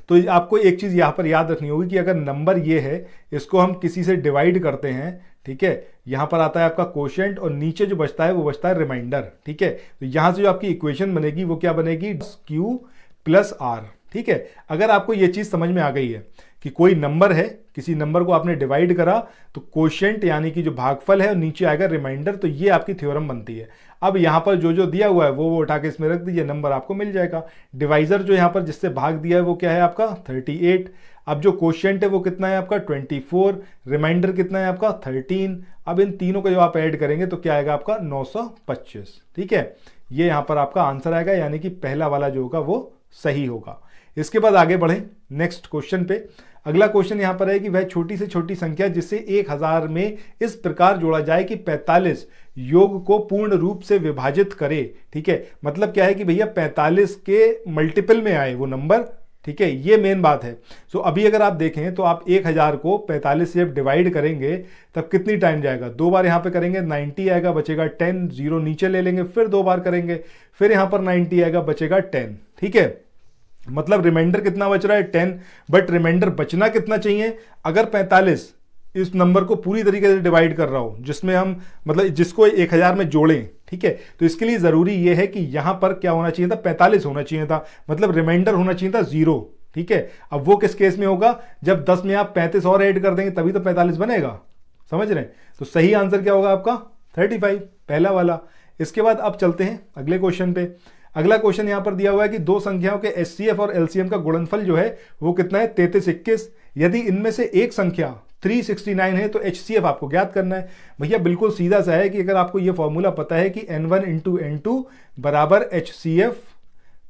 तो आपको एक चीज यहां पर याद रखनी होगी कि अगर नंबर ये है इसको हम किसी से डिवाइड करते हैं, ठीक है, यहां पर आता है आपका कोशेंट और नीचे जो बचता है वो बचता है रिमाइंडर। ठीक है, तो यहां से जो आपकी इक्वेशन बनेगी वो क्या बनेगी? Q + R। ठीक है, अगर आपको ये चीज समझ में आ गई है कि कोई नंबर है, किसी नंबर को आपने डिवाइड करा तो कोशेंट यानी कि जो भागफल है और नीचे आएगा रिमाइंडर, तो ये आपकी थ्योरम बनती है। अब यहां पर जो जो दिया हुआ है वो उठा के इसमें रख दीजिए, नंबर आपको मिल जाएगा। डिवाइजर जो यहां पर जिससे भाग दिया है वो क्या है आपका? 38। अब जो क्वोशिएंट है वो कितना है आपका 24, रिमाइंडर कितना है आपका 13। अब इन तीनों को जो आप ऐड करेंगे तो क्या आएगा आपका 925। ठीक है, ये यहां पर आपका आंसर आएगा, यानी कि पहला वाला जो होगा वो सही होगा। इसके बाद आगे बढ़ें नेक्स्ट क्वेश्चन पे। अगला क्वेश्चन यहां पर है कि वह छोटी से छोटी संख्या जिसे 1000 में इस प्रकार जोड़ा जाए कि 45 योग को पूर्ण रूप से विभाजित करे। ठीक है, मतलब क्या है कि भैया 45 के मल्टीपल में आए वो नंबर। ठीक है, ये मेन बात है। सो अभी अगर आप देखें तो आप 1000 को 45 से डिवाइड करेंगे तब कितनी टाइम जाएगा, 2 बार यहां पे करेंगे 90 आएगा, बचेगा 10, 0 नीचे ले लेंगे, फिर 2 बार करेंगे, फिर यहां पर 90 आएगा, बचेगा 10। ठीक है, मतलब रिमाइंडर कितना बच रहा है 10, बट रिमाइंडर बचना कितना चाहिए, अगर 45 इस नंबर को पूरी तरीके से डिवाइड कर रहा हो जिसमें हम मतलब जिसको 1000 में जोड़ें। ठीक है, तो इसके लिए जरूरी यह है कि यहां पर क्या होना चाहिए था, 45 होना चाहिए था, मतलब रिमाइंडर होना चाहिए था 0। ठीक है, अब वो किस केस में होगा, जब 10 में आप 35 और ऐड कर देंगे तभी तो 45 बनेगा। समझ रहे हैं, तो सही आंसर क्या होगा आपका 35, पहला वाला। इसके बाद अब चलते हैं अगले क्वेश्चन पे। अगला क्वेश्चन यहां पर दिया हुआ है कि दो संख्याओं के एचसीएफ और एलसीएम का गुणनफल जो है वो कितना है 33, 21। यदि इनमें से एक संख्या 369 है तो एचसीएफ आपको ज्ञात करना है। भैया बिल्कुल सीधा सा है कि अगर आपको ये फॉर्मूला पता है कि n1 इंटू n2 बराबर एचसीएफ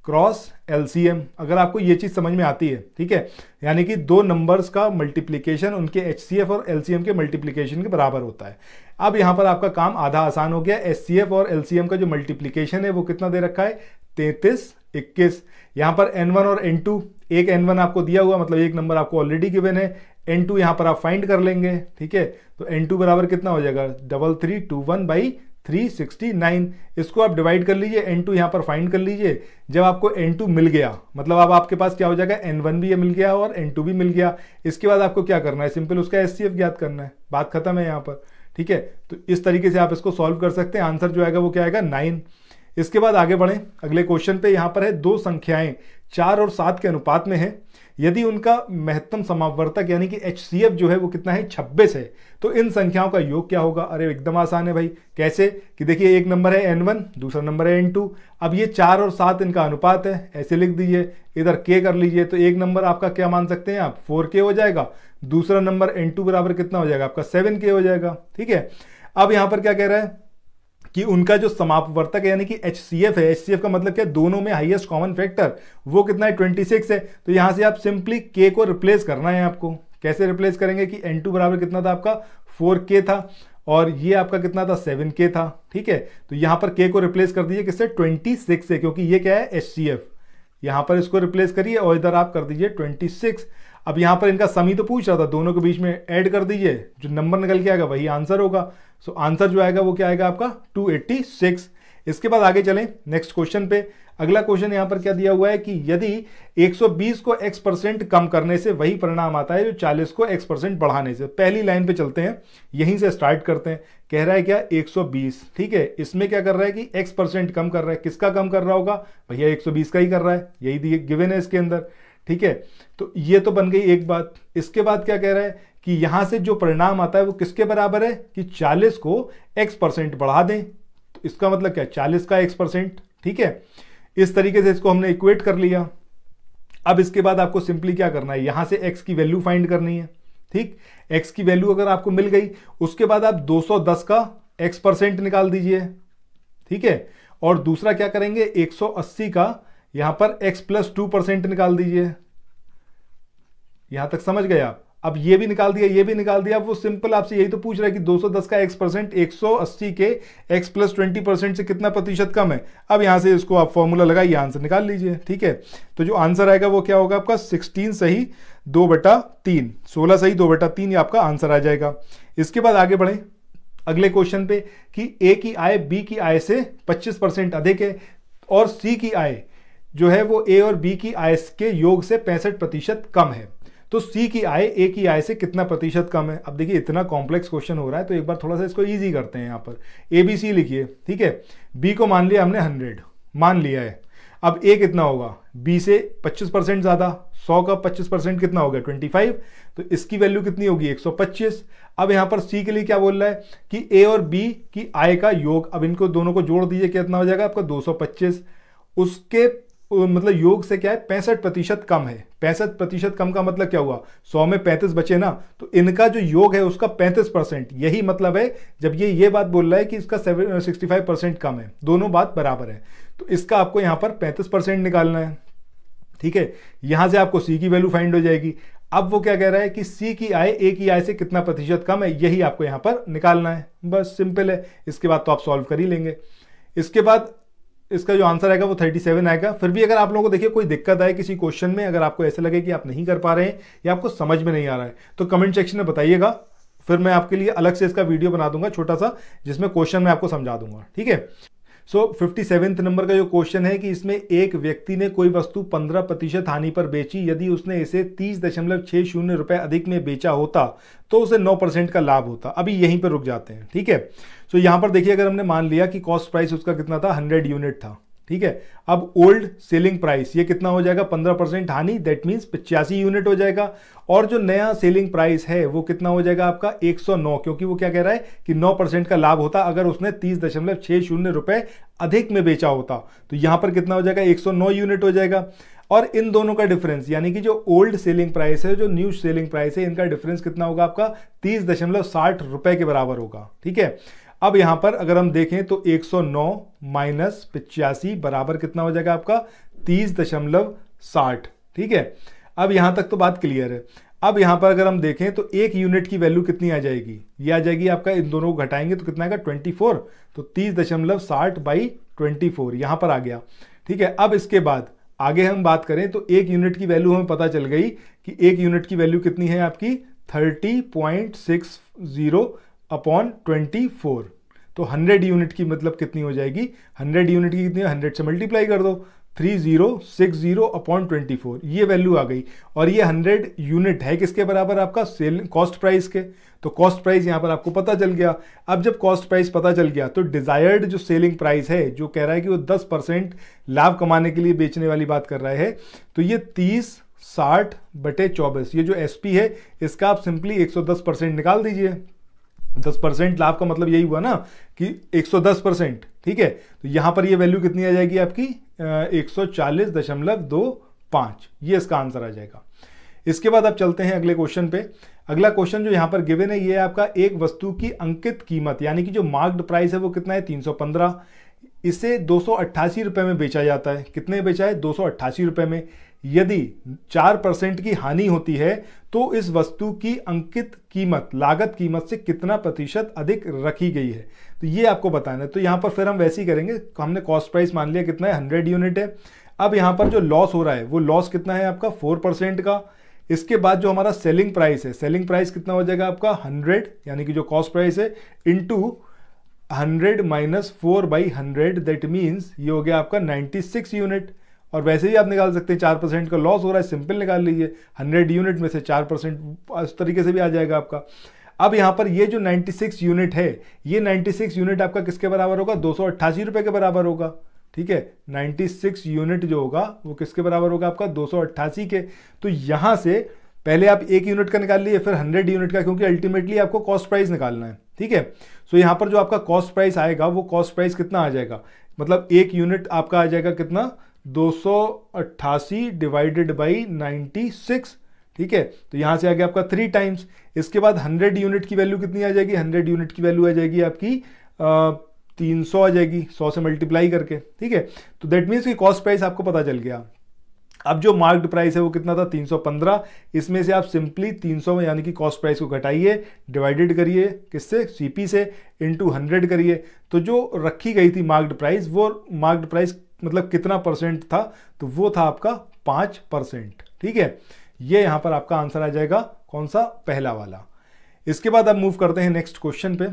क्रॉस एलसीएम, अगर आपको ये चीज समझ में आती है। ठीक है, यानी कि दो नंबर्स का मल्टीप्लीकेशन उनके एचसीएफ और एलसीएम के मल्टीप्लीकेशन के बराबर होता है। अब यहां पर आपका काम आधा आसान हो गया। एचसीएफ और एलसीएम का जो मल्टीप्लीकेशन है वो कितना दे रखा है 33, 21। यहां पर n1 और n2, एक n1 आपको दिया हुआ मतलब एक नंबर आपको ऑलरेडी गिवन है, n2 यहां पर आप फाइंड कर लेंगे। ठीक है, तो n2 बराबर कितना हो जाएगा 3321/369। इसको आप डिवाइड कर लीजिए, n2 यहां पर फाइंड कर लीजिए। जब आपको n2 मिल गया मतलब अब आपके पास क्या हो जाएगा n1 भी मिल गया और n2 भी मिल गया। इसके बाद आपको क्या करना है, सिंपल उसका एचसीएफ ज्ञात करना है, बात खत्म है यहां पर। ठीक है, तो इस तरीके से आप इसको सॉल्व कर सकते हैं। आंसर जो आएगा वो क्या आएगा 9। इसके बाद आगे बढ़ें अगले क्वेश्चन पे। यहां पर है दो संख्याएं 4 और 7 के अनुपात में है, यदि उनका महत्तम समावर्तक यानी कि एचसीएफ जो है वो कितना है 26 है, तो इन संख्याओं का योग क्या होगा। अरे एकदम आसान है भाई, कैसे कि देखिए एक नंबर है n1, दूसरा नंबर है n2। अब ये 4 और 7 इनका अनुपात है, ऐसे लिख दीजिए, इधर k कर लीजिए, तो एक नंबर आपका क्या मान सकते हैं आप 4k हो जाएगा, दूसरा नंबर n2 बराबर कितना हो जाएगा आपका 7k हो जाएगा। ठीक है, अब यहां पर क्या कह रहा है कि उनका जो समापवर्तक है यानी कि एचसीएफ है, एचसीएफ का मतलब क्या, दोनों में हाईएस्ट कॉमन फैक्टर वो कितना है 26 है। तो यहां से आप सिंपली k को रिप्लेस करना है आपको। कैसे रिप्लेस करेंगे कि n2 बराबर कितना था आपका 4k था और ये आपका कितना था 7k था। ठीक है, तो यहां पर k को रिप्लेस कर दीजिए किससे 26 से, क्योंकि ये क्या है एचसीएफ। यहां पर इसको रिप्लेस करिए और इधर आप कर दीजिए 26। अब यहां पर इनका सम ही तो पूछ रहा था, दोनों के बीच में ऐड कर दीजिए, जो नंबर निकल के आएगा वही आंसर होगा। सो आंसर जो आएगा वो क्या आएगा आपका 286। इसके बाद आगे चलें नेक्स्ट क्वेश्चन पे। अगला क्वेश्चन यहां पर क्या दिया हुआ है कि यदि 120 को x% कम करने से वही परिणाम आता है जो 40 को x% बढ़ाने से। पहली लाइन पे चलते हैं, यहीं से स्टार्ट करते हैं। कह रहा है क्या 120। ठीक है, इसमें क्या कर रहा है कि x% कम कर रहा है, किसका कम कर रहा होगा भैया 120 का ही कर रहा है, यही गिवन है इसके अंदर। ठीक है, तो ये तो बन गई एक बात। इसके बाद क्या कह रहा है कि यहां से जो परिणाम आता है वो किसके बराबर है कि 40 को x% बढ़ा दें। तो इसका मतलब क्या 40 का x%। ठीक है, इस तरीके से इसको हमने इक्वेट कर लिया। अब इसके बाद आपको सिंपली क्या करना है, यहां से x की वैल्यू फाइंड करनी है। ठीक, x की वैल्यू अगर आपको मिल गई उसके बाद आप 210 का x% निकाल दीजिए। ठीक है, और दूसरा क्या करेंगे 180 का यहां पर x+2% निकाल दीजिए। यहां तक समझ गए आप। अब ये भी निकाल दिया, ये भी निकाल दिया। वो सिंपल आपसे यही तो पूछ रहा है कि 210 का x% 180 के x+20% से कितना प्रतिशत कम है। अब यहां से इसको आप फॉर्मूला लगाइए, आंसर निकाल लीजिए। ठीक है, तो जो आंसर आएगा वो क्या होगा आपका 16 सही 2/3, 16 सही 2/3 ये आपका आंसर आ जाएगा। इसके बाद आगे बढ़े अगले क्वेश्चन पे कि ए की आय बी की आय से 25% अधिक है और सी की आय जो है वो ए और बी की आय के योग से 65% कम है, तो सी की आय ए की आय से कितना प्रतिशत कम है। अब देखिए इतना कॉम्प्लेक्स क्वेश्चन हो रहा है तो एक बार थोड़ा सा इसको इजी करते हैं। यहाँ पर ए बी सी लिखिए। ठीक है, बी को मान लिया हमने 100 मान लिया है। अब ए कितना होगा बी से 25% ज्यादा, 100 का 25% कितना हो गया 25, तो इसकी वैल्यू कितनी होगी 125। अब यहां पर सी के लिए क्या बोल रहा है कि ए और बी की आय का योग, अब इनको दोनों को जोड़ दीजिए कितना हो जाएगा आपका 225, उसके मतलब योग से क्या है, 65% कम है। 65% कम का मतलब क्या हुआ, 100 में 35 बचे ना, तो इनका जो योग है उसका 35%, यही मतलब है जब ये बात बोल रहा है कि इसका 65% कम है, दोनों बात बराबर है। तो इसका आपको यहां पर 35% निकालना है, ठीक है। यहां से आपको सी की वैल्यू फाइंड हो जाएगी। अब वो क्या कह रहा है कि सी की आय ए की आय से कितना प्रतिशत कम है, यही आपको यहां पर निकालना है, बस सिंपल है। इसके बाद तो आप सॉल्व कर ही लेंगे। इसके बाद इसका जो आंसर आएगा वो 37 आएगा। फिर भी अगर आप लोगों को देखिए कोई दिक्कत आए किसी क्वेश्चन में, अगर आपको ऐसा लगे कि आप नहीं कर पा रहे हैं या आपको समझ में नहीं आ रहा है, तो कमेंट सेक्शन में बताइएगा, फिर मैं आपके लिए अलग से इसका वीडियो बना दूंगा छोटा सा, जिसमें क्वेश्चन मैं आपको समझा दूंगा, ठीक है। सो 57 नंबर का जो क्वेश्चन है कि इसमें एक व्यक्ति ने कोई वस्तु 15% हानि पर बेची, यदि उसने इसे 30.60 रुपए अधिक में बेचा होता तो उसे 9% का लाभ होता। अभी यहीं पर रुक जाते हैं, ठीक है। सो यहां पर देखिए, अगर हमने मान लिया कि कॉस्ट प्राइस उसका कितना था, 100 यूनिट था, ठीक है। अब ओल्ड सेलिंग प्राइस ये कितना हो जाएगा, 15% हानि, दैट मीन्स 85 यूनिट हो जाएगा। और जो नया सेलिंग प्राइस है वो कितना हो जाएगा आपका 109, क्योंकि वो क्या कह रहा है कि 9% का लाभ होता अगर उसने 30.60 रुपए अधिक में बेचा होता। तो यहां पर कितना हो जाएगा, 109 यूनिट हो जाएगा। और इन दोनों का डिफरेंस, यानी कि जो ओल्ड सेलिंग प्राइस है, जो न्यू सेलिंग प्राइस है, इनका डिफरेंस कितना होगा आपका 30.60 रुपए के बराबर होगा, ठीक है। अब यहां पर अगर हम देखें तो 109 माइनस 85 बराबर कितना हो जाएगा आपका 30.60, ठीक है। अब यहां तक तो बात क्लियर है। अब यहां पर अगर हम देखें तो एक यूनिट की वैल्यू कितनी आ जाएगी, ये आ जाएगी आपका, इन दोनों को घटाएंगे तो कितना आएगा 24, तो 30.60/24 यहां पर आ गया, ठीक है। अब इसके बाद आगे हम बात करें तो एक यूनिट की वैल्यू हमें पता चल गई कि एक यूनिट की वैल्यू कितनी है आपकी 30.60/24। तो 100 यूनिट की मतलब कितनी हो जाएगी, 100 यूनिट की कितनी, 100 से मल्टीप्लाई कर दो, 3060/24, ये वैल्यू आ गई। और ये 100 यूनिट है किसके बराबर, आपका सेल कॉस्ट प्राइस के। तो कॉस्ट प्राइस यहां पर आपको पता चल गया। अब जब कॉस्ट प्राइस पता चल गया तो डिजायर्ड जो सेलिंग प्राइस है, जो कह रहा है कि वो 10% लाभ कमाने के लिए बेचने वाली बात कर रहा है, तो ये 30/60/24, ये जो एसपी है इसका आप सिंपली 110% निकाल दीजिए। 10% लाभ का मतलब यही हुआ ना कि 110%, ठीक है। तो यहां पर ये वैल्यू कितनी आ जाएगी आपकी 140.25, ये इसका आंसर आ जाएगा। इसके बाद आप चलते हैं अगले क्वेश्चन पे। अगला क्वेश्चन जो यहां पर गिवन है ये है आपका एक वस्तु की अंकित कीमत, यानी कि जो मार्क्ड प्राइस है वो कितना है 315, इसे 288 रुपए में बेचा जाता है। कितने बेचा है 288 रुपए में। यदि 4% की हानि होती है तो इस वस्तु की अंकित कीमत लागत कीमत से कितना प्रतिशत अधिक रखी गई है, तो ये आपको बताना है। तो यहां पर फिर हम वैसे ही करेंगे, हमने कॉस्ट प्राइस मान लिया कितना है 100 यूनिट है। अब यहां पर जो लॉस हो रहा है वो लॉस कितना है आपका 4% का। इसके बाद जो हमारा सेलिंग प्राइस है, सेलिंग प्राइस कितना हो जाएगा आपका 100, यानी कि जो कॉस्ट प्राइस है इंटू 100 माइनस 4/100, दैट मीन्स ये हो गया आपका 96 यूनिट। और वैसे ही आप निकाल सकते हैं 4% का लॉस हो रहा है, सिंपल निकाल लीजिए, 100 यूनिट में से 4% इस तरीके से भी आ जाएगा आपका। अब यहां पर ये जो 96 यूनिट है, ये 96 यूनिट आपका किसके बराबर होगा 288 रुपए के बराबर होगा, ठीक है। 96 यूनिट जो होगा वो किसके बराबर होगा आपका 288 के। तो यहां से पहले आप एक यूनिट का निकाल लिए, फिर 100 यूनिट का, क्योंकि अल्टीमेटली आपको कॉस्ट प्राइस निकालना है, ठीक है। सो यहां पर जो आपका कॉस्ट प्राइस आएगा वो कॉस्ट प्राइस कितना आ जाएगा, मतलब एक यूनिट आपका आ जाएगा कितना 288 डिवाइडेड बाई 96, ठीक है। तो यहां से आ गया आपका 3 टाइम्स। इसके बाद 100 यूनिट की वैल्यू कितनी आ जाएगी, 100 यूनिट की वैल्यू आ जाएगी आपकी 300 आ जाएगी 100 से मल्टीप्लाई करके, ठीक है। तो दैट मीन्स कि कॉस्ट प्राइस आपको पता चल गया। अब जो मार्क्ड प्राइस है वो कितना था 315, इसमें से आप सिंपली 300 में यानी कि कॉस्ट प्राइस को घटाइए, डिवाइडेड करिए किससे सीपी से, इनटू 100 करिए। तो जो रखी गई थी मार्क्ड प्राइस, वो मार्क्ड प्राइस मतलब कितना परसेंट था, तो वो था आपका 5%, ठीक है। ये यहां पर आपका आंसर आ जाएगा कौन सा, पहला वाला। इसके बाद अब मूव करते हैं नेक्स्ट क्वेश्चन पे।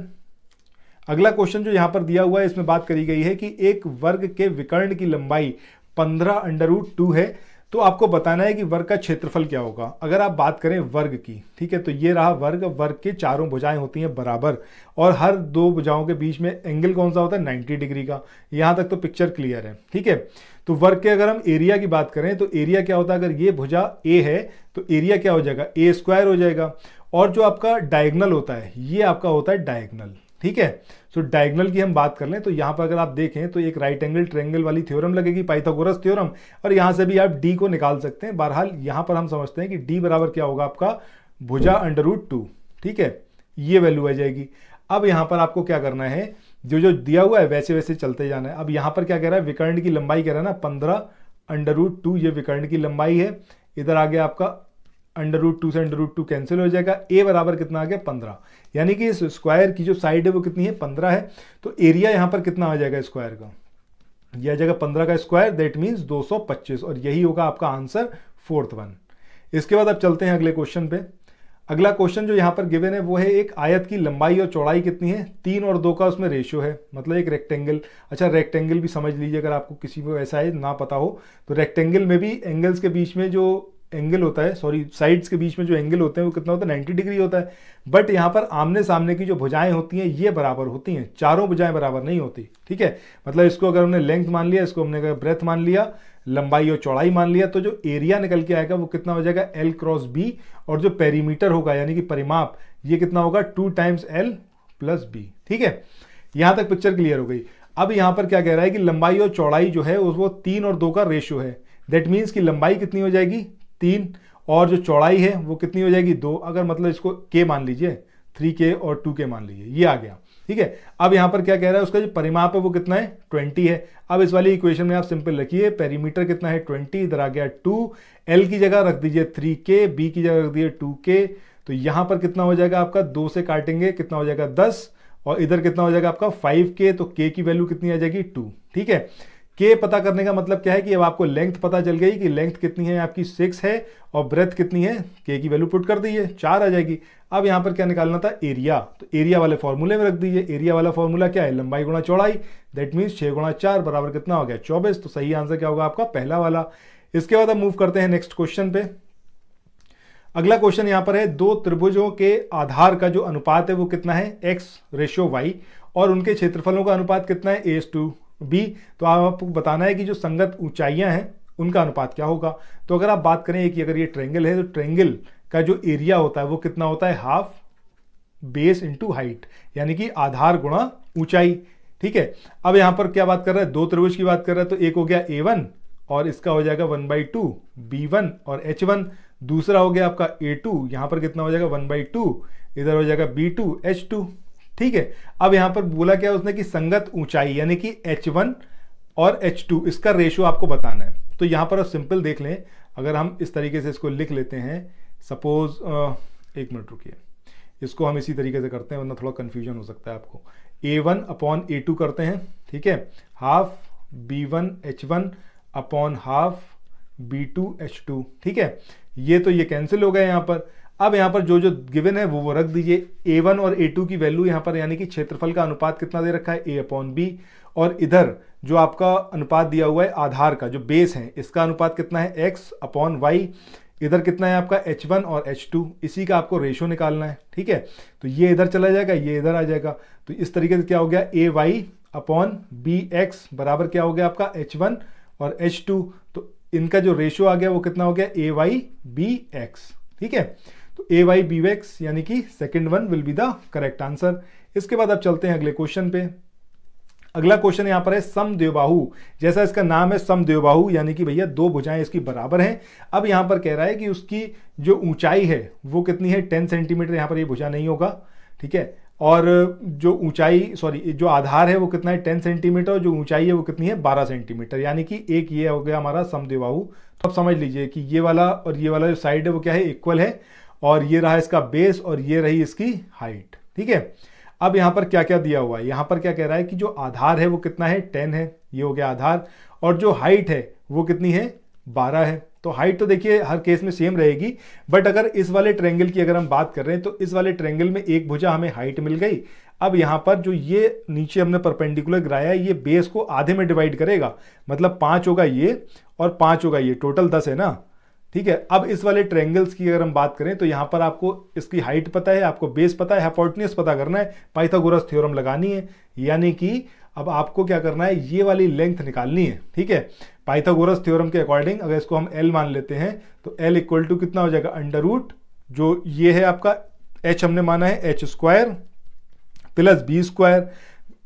अगला क्वेश्चन जो यहां पर दिया हुआ है इसमें बात करी गई है कि एक वर्ग के विकर्ण की लंबाई 15√2 है, तो आपको बताना है कि वर्ग का क्षेत्रफल क्या होगा। अगर आप बात करें वर्ग की, ठीक है, तो ये रहा वर्ग। वर्ग के चारों भुजाएं होती हैं बराबर और हर दो भुजाओं के बीच में एंगल कौन सा होता है 90 डिग्री का। यहां तक तो पिक्चर क्लियर है, ठीक है। तो वर्ग के अगर हम एरिया की बात करें तो एरिया क्या होता है, अगर ये भुजा ए है तो एरिया क्या हो जाएगा a² हो जाएगा। और जो आपका डायगोनल होता है ये आपका होता है डायगोनल, ठीक है। सो डायगोनल की हम बात कर लें तो यहाँ पर अगर आप देखें तो एक राइट एंगल ट्रायंगल वाली थ्योरम लगेगी, पाइथागोरस थ्योरम, और यहाँ से भी आप डी को निकाल सकते हैं। बहरहाल यहाँ पर हम समझते हैं कि डी बराबर क्या होगा आपका भुजा √2, ठीक है, ये वैल्यू आ जाएगी। अब यहाँ पर आपको क्या करना है, जो जो दिया हुआ है वैसे वैसे चलते जाना है। अब यहाँ पर क्या कह रहा है, विकर्ण की लंबाई कह रहा है ना 15 √2, ये विकर्ण की लंबाई है। इधर आ गया आपका √2 से √2 कैंसिल हो जाएगा, ए बराबर कितना आ गया 15, यानी कि इस स्क्वायर की जो साइड है वो कितनी है 15 है। तो एरिया यहाँ पर कितना आ जाएगा स्क्वायर का, यह आ जाएगा 15 का स्क्वायर, दैट मीन्स 225, और यही होगा आपका आंसर 4th वन। इसके बाद अब चलते हैं अगले क्वेश्चन पे। अगला क्वेश्चन जो यहाँ पर गिवन है वो है एक आयत की लंबाई और चौड़ाई कितनी है, 3 और 2 का उसमें रेशियो है, मतलब एक रेक्टेंगल। अच्छा, रेक्टेंगल भी समझ लीजिए, अगर आपको किसी को ऐसा है ना पता हो तो रेक्टेंगल में भी एंगल्स के बीच में जो एंगल होता है, सॉरी साइड्स के बीच में जो एंगल होते हैं वो कितना होता है 90 डिग्री होता है। बट यहाँ पर आमने सामने की जो भुजाएं होती हैं ये बराबर होती हैं, चारों भुजाएं बराबर नहीं होती, ठीक है। मतलब इसको अगर हमने लेंथ मान लिया, इसको हमने ब्रेथ मान लिया, लंबाई और चौड़ाई मान लिया, तो जो एरिया निकल के आएगा वो कितना हो जाएगा L क्रॉस B, और जो पेरीमीटर होगा यानी कि परिमाप ये कितना होगा 2 टाइम्स L प्लस B, ठीक है। यहां तक पिक्चर क्लियर हो गई। अब यहां पर क्या कह रहा है कि लंबाई और चौड़ाई जो है वो 3 और 2 का रेशियो है, दैट मीन्स कि लंबाई कितनी हो जाएगी 3, और जो चौड़ाई है वो कितनी हो जाएगी 2, अगर मतलब इसको K मान लीजिए, 3K और 2K मान लीजिए, ये आ गया, ठीक है। अब यहां पर क्या कह रहा है, उसका जो परिमाप है वो कितना है 20 है। अब इस वाली इक्वेशन में आप सिंपल रखिए, पेरीमीटर कितना है 20, इधर आ गया 2, L की जगह रख दीजिए 3K, B की जगह रख दीजिए 2K, तो यहां पर कितना हो जाएगा आपका 2 से काटेंगे कितना हो जाएगा 10, और इधर कितना हो जाएगा आपका 5K, तो K की वैल्यू कितनी आ जाएगी 2, ठीक है। K पता करने का मतलब क्या है कि अब आपको लेंथ पता चल गई कि लेंथ कितनी है आपकी 6 है, और ब्रेथ कितनी है, K की वैल्यू पुट कर दीजिए 4 आ जाएगी। अब यहां पर क्या निकालना था एरिया, तो एरिया वाले फॉर्मूले में रख दीजिए। एरिया वाला फॉर्मूला क्या है, लंबाई गुणा चौड़ाई, दैट मीन्स 6 गुणा 4 बराबर कितना हो गया 24, तो सही आंसर क्या होगा आपका पहला वाला। इसके बाद हम मूव करते हैं नेक्स्ट क्वेश्चन पे। अगला क्वेश्चन यहां पर है, दो त्रिभुजों के आधार का जो अनुपात है वो कितना है x/y, और उनके क्षेत्रफलों का अनुपात कितना है a/b। तो आपको बताना है कि जो संगत ऊंचाइयां हैं उनका अनुपात क्या होगा। तो अगर आप बात करें कि अगर ये ट्रायंगल है तो ट्रायंगल का जो एरिया होता है वो कितना होता है हाफ बेस इंटू हाइट, यानी कि आधार गुणा ऊंचाई, ठीक है। अब यहां पर क्या बात कर रहा है, दो त्रिभुज की बात कर रहा है, तो एक हो गया a1 और इसका हो जाएगा 1/2 b1 और h1, दूसरा हो गया आपका a2, यहां पर कितना हो जाएगा 1/2, इधर हो जाएगा b2 h2, ठीक है। अब यहां पर बोला क्या उसने कि संगत ऊंचाई यानी कि h1 और h2 इसका रेशियो आपको बताना है। तो यहां पर आप सिंपल देख लें, अगर हम इस तरीके से इसको लिख लेते हैं, सपोज 1 मिनट रुकिए, इसको हम इसी तरीके से करते हैं वरना थोड़ा कंफ्यूजन हो सकता है आपको। a1/a2 करते हैं, ठीक है, half b1 h1 upon half b2 h2, ठीक है। ये तो ये कैंसिल हो गए यहाँ पर। अब यहाँ पर जो जो गिवन है वो रख दीजिए। a1 और a2 की वैल्यू यहाँ पर यानी कि क्षेत्रफल का अनुपात कितना दे रखा है a/b, और इधर जो आपका अनुपात दिया हुआ है आधार का जो बेस है इसका अनुपात कितना है x/y, इधर कितना है आपका h1 और h2, इसी का आपको रेशियो निकालना है, ठीक है। तो ये इधर चला जाएगा, ये इधर आ जाएगा, तो इस तरीके से क्या हो गया ay/bx बराबर क्या हो गया आपका h1 और h2, तो इनका जो रेशियो आ गया वो कितना हो गया ay/bx, ठीक है। तो ay/bx यानी कि second one will be the correct answer. इसके बाद अब चलते हैं अगले क्वेश्चन पे। अगला क्वेश्चन यहां पर है समद्विबाहु, जैसा इसका नाम है समद्विबाहु यानी कि भैया दो भुजाएं इसकी बराबर हैं। अब यहां पर कह रहा है कि उसकी जो ऊंचाई है वो कितनी है 10 सेंटीमीटर, यहां पर ये भुजा नहीं होगा, ठीक है। और जो ऊंचाई जो आधार है वो कितना है 10 सेंटीमीटर, और जो ऊंचाई है वो कितनी है 12 सेंटीमीटर, यानी कि एक ये हो गया हमारा समद्विबाहु। तो अब समझ लीजिए कि ये वाला और ये वाला जो साइड है वो क्या है इक्वल है, और ये रहा इसका बेस और ये रही इसकी हाइट, ठीक है। अब यहां पर क्या क्या दिया हुआ है, यहां पर क्या कह रहा है कि जो आधार है वो कितना है 10 है, ये हो गया आधार, और जो हाइट है वो कितनी है 12 है। तो हाइट तो देखिए हर केस में सेम रहेगी, बट अगर इस वाले ट्रायंगल की अगर हम बात कर रहे हैं तो इस वाले ट्रायंगल में एक भुजा हमें हाइट मिल गई। अब यहां पर जो ये नीचे हमने परपेंडिकुलर गिराया है ये बेस को आधे में डिवाइड करेगा, मतलब 5 होगा ये और 5 होगा ये, टोटल 10 है ना, ठीक है। अब इस वाले ट्रायंगल्स की अगर हम बात करें तो यहां पर आपको इसकी हाइट पता है, आपको बेस पता है, हाइपोटेन्यूज पता करना है, पाइथागोरस थ्योरम लगानी है, यानी कि अब आपको क्या करना है ये वाली लेंथ निकालनी है, ठीक है। पाइथागोरस थ्योरम के अकॉर्डिंग अगर इसको हम L मान लेते हैं तो L इक्वल टू कितना हो जाएगा अंडर रूट, जो ये है आपका h हमने माना है h² plus B square,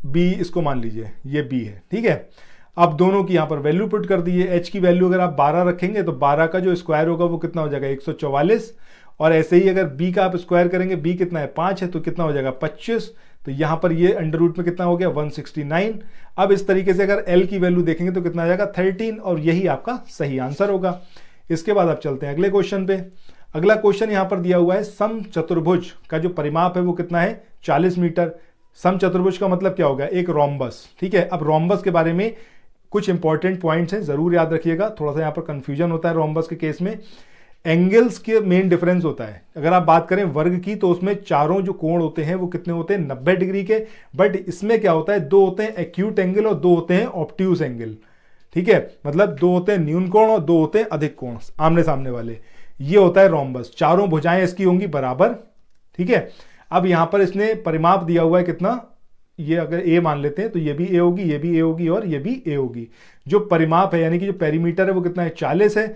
B इसको मान लीजिए ये बी है, ठीक है। अब दोनों की यहां पर वैल्यू पुट कर दी है। एच की वैल्यू अगर आप 12 रखेंगे तो 12 का जो स्क्वायर होगा वो कितना हो जाएगा 144, और ऐसे ही अगर बी का आप स्क्वायर करेंगे, बी कितना है 5 है, तो कितना हो जाएगा 25, तो यहां पर ये अंडर रूट में कितना हो गया 169। अब इस तरीके से अगर एल की वैल्यू देखेंगे तो कितना आ जाएगा 13, और यही आपका सही आंसर होगा। इसके बाद आप चलते हैं अगले क्वेश्चन पे। अगला क्वेश्चन यहां पर दिया हुआ है, सम चतुर्भुज का जो परिमाप है वो कितना है 40 मीटर। सम चतुर्भुज का मतलब क्या होगा, एक रोम्बस, ठीक है। अब रोम्बस के बारे में कुछ इंपॉर्टेंट पॉइंट्स हैं, जरूर याद रखिएगा, थोड़ा सा यहां पर कंफ्यूजन होता है रोम्बस के केस में। एंगल्स के मेन डिफरेंस होता है। अगर आप बात करें वर्ग की तो उसमें चारों जो कोण होते हैं वो कितने होते हैं 90 डिग्री के, बट इसमें क्या होता है, दो होते हैं एक्यूट एंगल और दो होते हैं ऑब्ट्यूज एंगल, ठीक है। मतलब दो होते हैं न्यून कोण और दो होते हैं अधिक कोण, आमने सामने वाले। ये होता है रोम्बस। चारों भुजाएं इसकी होंगी बराबर, ठीक है। अब यहां पर इसने परिमाप दिया हुआ है कितना, ये अगर ए मान लेते हैं तो ये भी ए होगी, ये भी ए होगी और ये भी ए होगी। जो परिमाप है यानी कि जो पेरीमीटर है वो कितना है 40 है।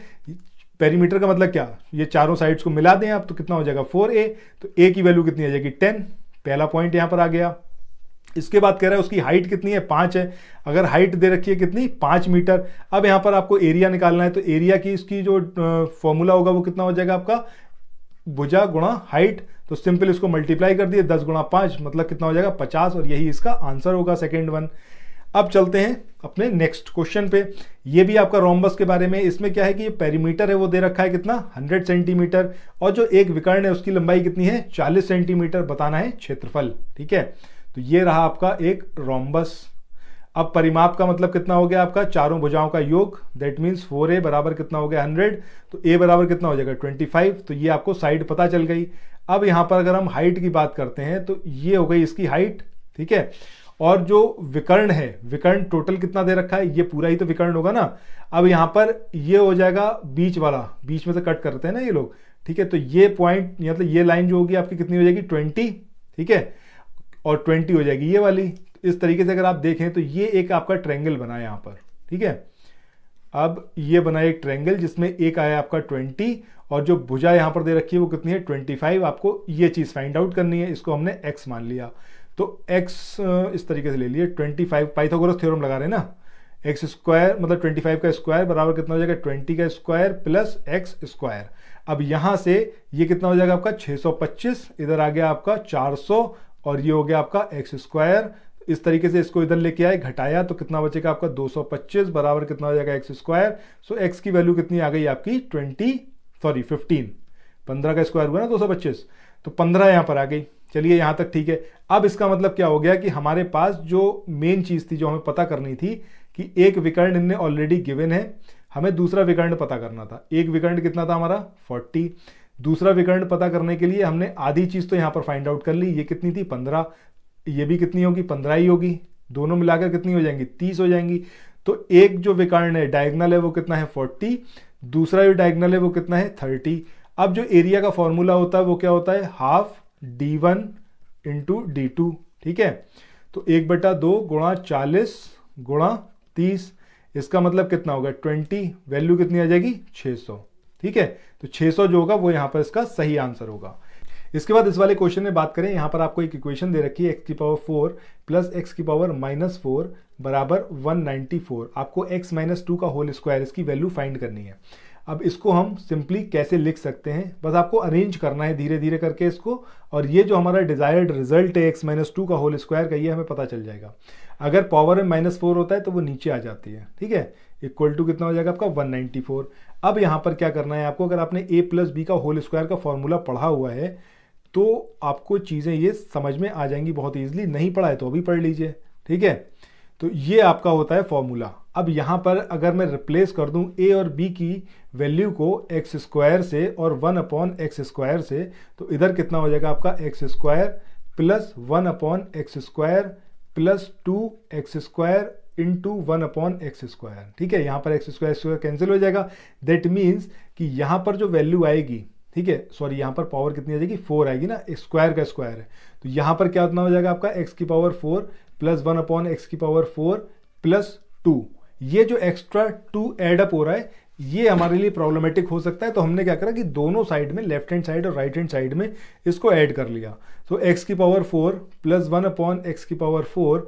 पेरीमीटर का मतलब क्या, ये चारों साइड्स को मिला दें आप तो कितना हो जाएगा 4a, तो a की वैल्यू कितनी आ जाएगी 10। पहला पॉइंट यहां पर आ गया। इसके बाद कह रहा है उसकी हाइट कितनी है 5 है। अगर हाइट दे रखी है कितनी 5 मीटर। अब यहां पर आपको एरिया निकालना है, तो एरिया की इसकी जो फॉर्मूला होगा वो कितना हो जाएगा आपका भुजा गुणा हाइट, तो सिंपल इसको मल्टीप्लाई कर दिए 10 गुणा 5 मतलब कितना हो जाएगा 50, और यही इसका आंसर होगा सेकेंड वन। अब चलते हैं अपने नेक्स्ट क्वेश्चन पे। ये भी आपका रोम्बस के बारे में। इसमें क्या है कि ये पेरीमीटर है वो दे रखा है कितना 100 सेंटीमीटर, और जो एक विकर्ण है उसकी लंबाई कितनी है 40 सेंटीमीटर। बताना है क्षेत्रफल, ठीक है। तो ये रहा आपका एक रोम्बस। अब परिमाप का मतलब कितना हो गया आपका चारों भुजाओं का योग, दैट मीन्स 4a बराबर कितना हो गया 100, तो a बराबर कितना हो जाएगा 25। तो ये आपको साइड पता चल गई। अब यहां पर अगर हम हाइट की बात करते हैं तो ये हो गई इसकी हाइट, ठीक है। और जो विकर्ण है, विकर्ण टोटल कितना दे रखा है, ये पूरा ही तो विकर्ण होगा ना। अब यहां पर ये हो जाएगा बीच वाला, बीच में से कट करते हैं ना ये लोग, ठीक है। तो ये पॉइंट मतलब ये लाइन जो होगी आपकी कितनी हो जाएगी 20, ठीक है, और 20 हो जाएगी ये वाली। इस तरीके से अगर आप देखें तो ये एक आपका ट्रायंगल बना है यहां पर, ठीक है। अब ये बना एक ट्रायंगल जिसमें एक आया आपका 20, और जो भुजा यहां पर दे रखी है वो कितनी है 25। आपको ये चीज फाइंड आउट करनी है। इसको हमने x मान लिया, तो x इस तरीके से ले लिए 25, पाइथागोरस थ्योरम लगा रहे हैं ना। एक्स स्क्वायर मतलब 25 का स्क्वायर बराबर कितना हो जाएगा 20 का स्क्वायर प्लस एक्स स्क्वायर। अब यहां से ये कितना हो जाएगा आपका 625, इधर आ गया आपका 400, और ये हो गया आपका एक्स स्क्वायर। इस तरीके से इसको इधर लेके आए, घटाया तो कितना बचेगा आपका 225 बराबर कितना हो जाएगा एक्स स्क्वायर। सो एक्स की वैल्यू कितनी आ गई आपकी 15, 15 का स्क्वायर हुआ ना 225, तो 15 यहां पर आ गई। चलिए यहां तक ठीक है। अब इसका मतलब क्या हो गया कि हमारे पास जो मेन चीज थी जो हमें पता करनी थी कि एक विकर्ण इनने ऑलरेडी गिवन है, हमें दूसरा विकर्ण पता करना था। एक विकर्ण कितना था हमारा 40, दूसरा विकर्ण पता करने के लिए हमने आधी चीज तो यहां पर फाइंड आउट कर ली। ये कितनी थी 15, ये भी कितनी होगी 15 ही होगी, दोनों मिलाकर कितनी हो जाएंगी 30 हो जाएंगी। तो एक जो विकर्ण है डायगोनल है वो कितना है 40, दूसरा जो डायगोनल है वो कितना है 30। अब जो एरिया का फॉर्मूला होता है वो क्या होता है हाफ d1 इंटू d2, ठीक है। तो 1/2 गुणा 40 गुणा 30, इसका मतलब कितना होगा 20, वैल्यू कितनी आ जाएगी 600, ठीक है। तो 600 जो होगा वो यहां पर इसका सही आंसर होगा। इसके बाद इस वाले क्वेश्चन में बात करें, यहां पर आपको एक इक्वेशन दे रखी है x की पावर 4 प्लस x की पावर -4 बराबर 194। आपको x - 2 का होल स्क्वायर इसकी वैल्यू फाइंड करनी है। अब इसको हम सिंपली कैसे लिख सकते हैं, बस आपको अरेंज करना है धीरे धीरे करके इसको, और ये जो हमारा डिजायर्ड रिजल्ट है x - 2 का होल स्क्वायर का, ये हमें पता चल जाएगा। अगर पावर में -4 होता है तो वो नीचे आ जाती है, ठीक है। इक्वल टू कितना हो जाएगा आपका 194। अब यहां पर क्या करना है आपको, अगर आपने a + b का होल स्क्वायर का फॉर्मूला पढ़ा हुआ है तो आपको चीजें ये समझ में आ जाएंगी बहुत ईजिली। नहीं पढ़ा है तो अभी पढ़ लीजिए, ठीक है। तो ये आपका होता है फॉर्मूला। अब यहां पर अगर मैं रिप्लेस कर दूं a और b की वैल्यू को x स्क्वायर से और 1/x स्क्वायर से, तो इधर कितना हो जाएगा आपका x square plus 1/x square plus 2x square into 1/x square, ठीक है। यहां पर x स्क्वायर कैंसिल हो जाएगा। दैट मीन्स कि यहां पर जो वैल्यू आएगी, ठीक है, सॉरी यहां पर पावर कितनी आ जाएगी 4 आएगी ना, स्क्वायर का स्क्वायर है, तो यहां पर क्या उतना हो जाएगा आपका x की पावर 4 प्लस 1/x की पावर 4 प्लस 2। ये जो एक्स्ट्रा 2 एड अप हो रहा है ये हमारे लिए प्रॉब्लमेटिक हो सकता है। तो हमने क्या करा कि दोनों साइड में, लेफ्ट हैंड साइड और राइट हैंड साइड में इसको ऐड कर लिया। तो x की पावर 4 प्लस 1 अपॉन एक्स की पावर 4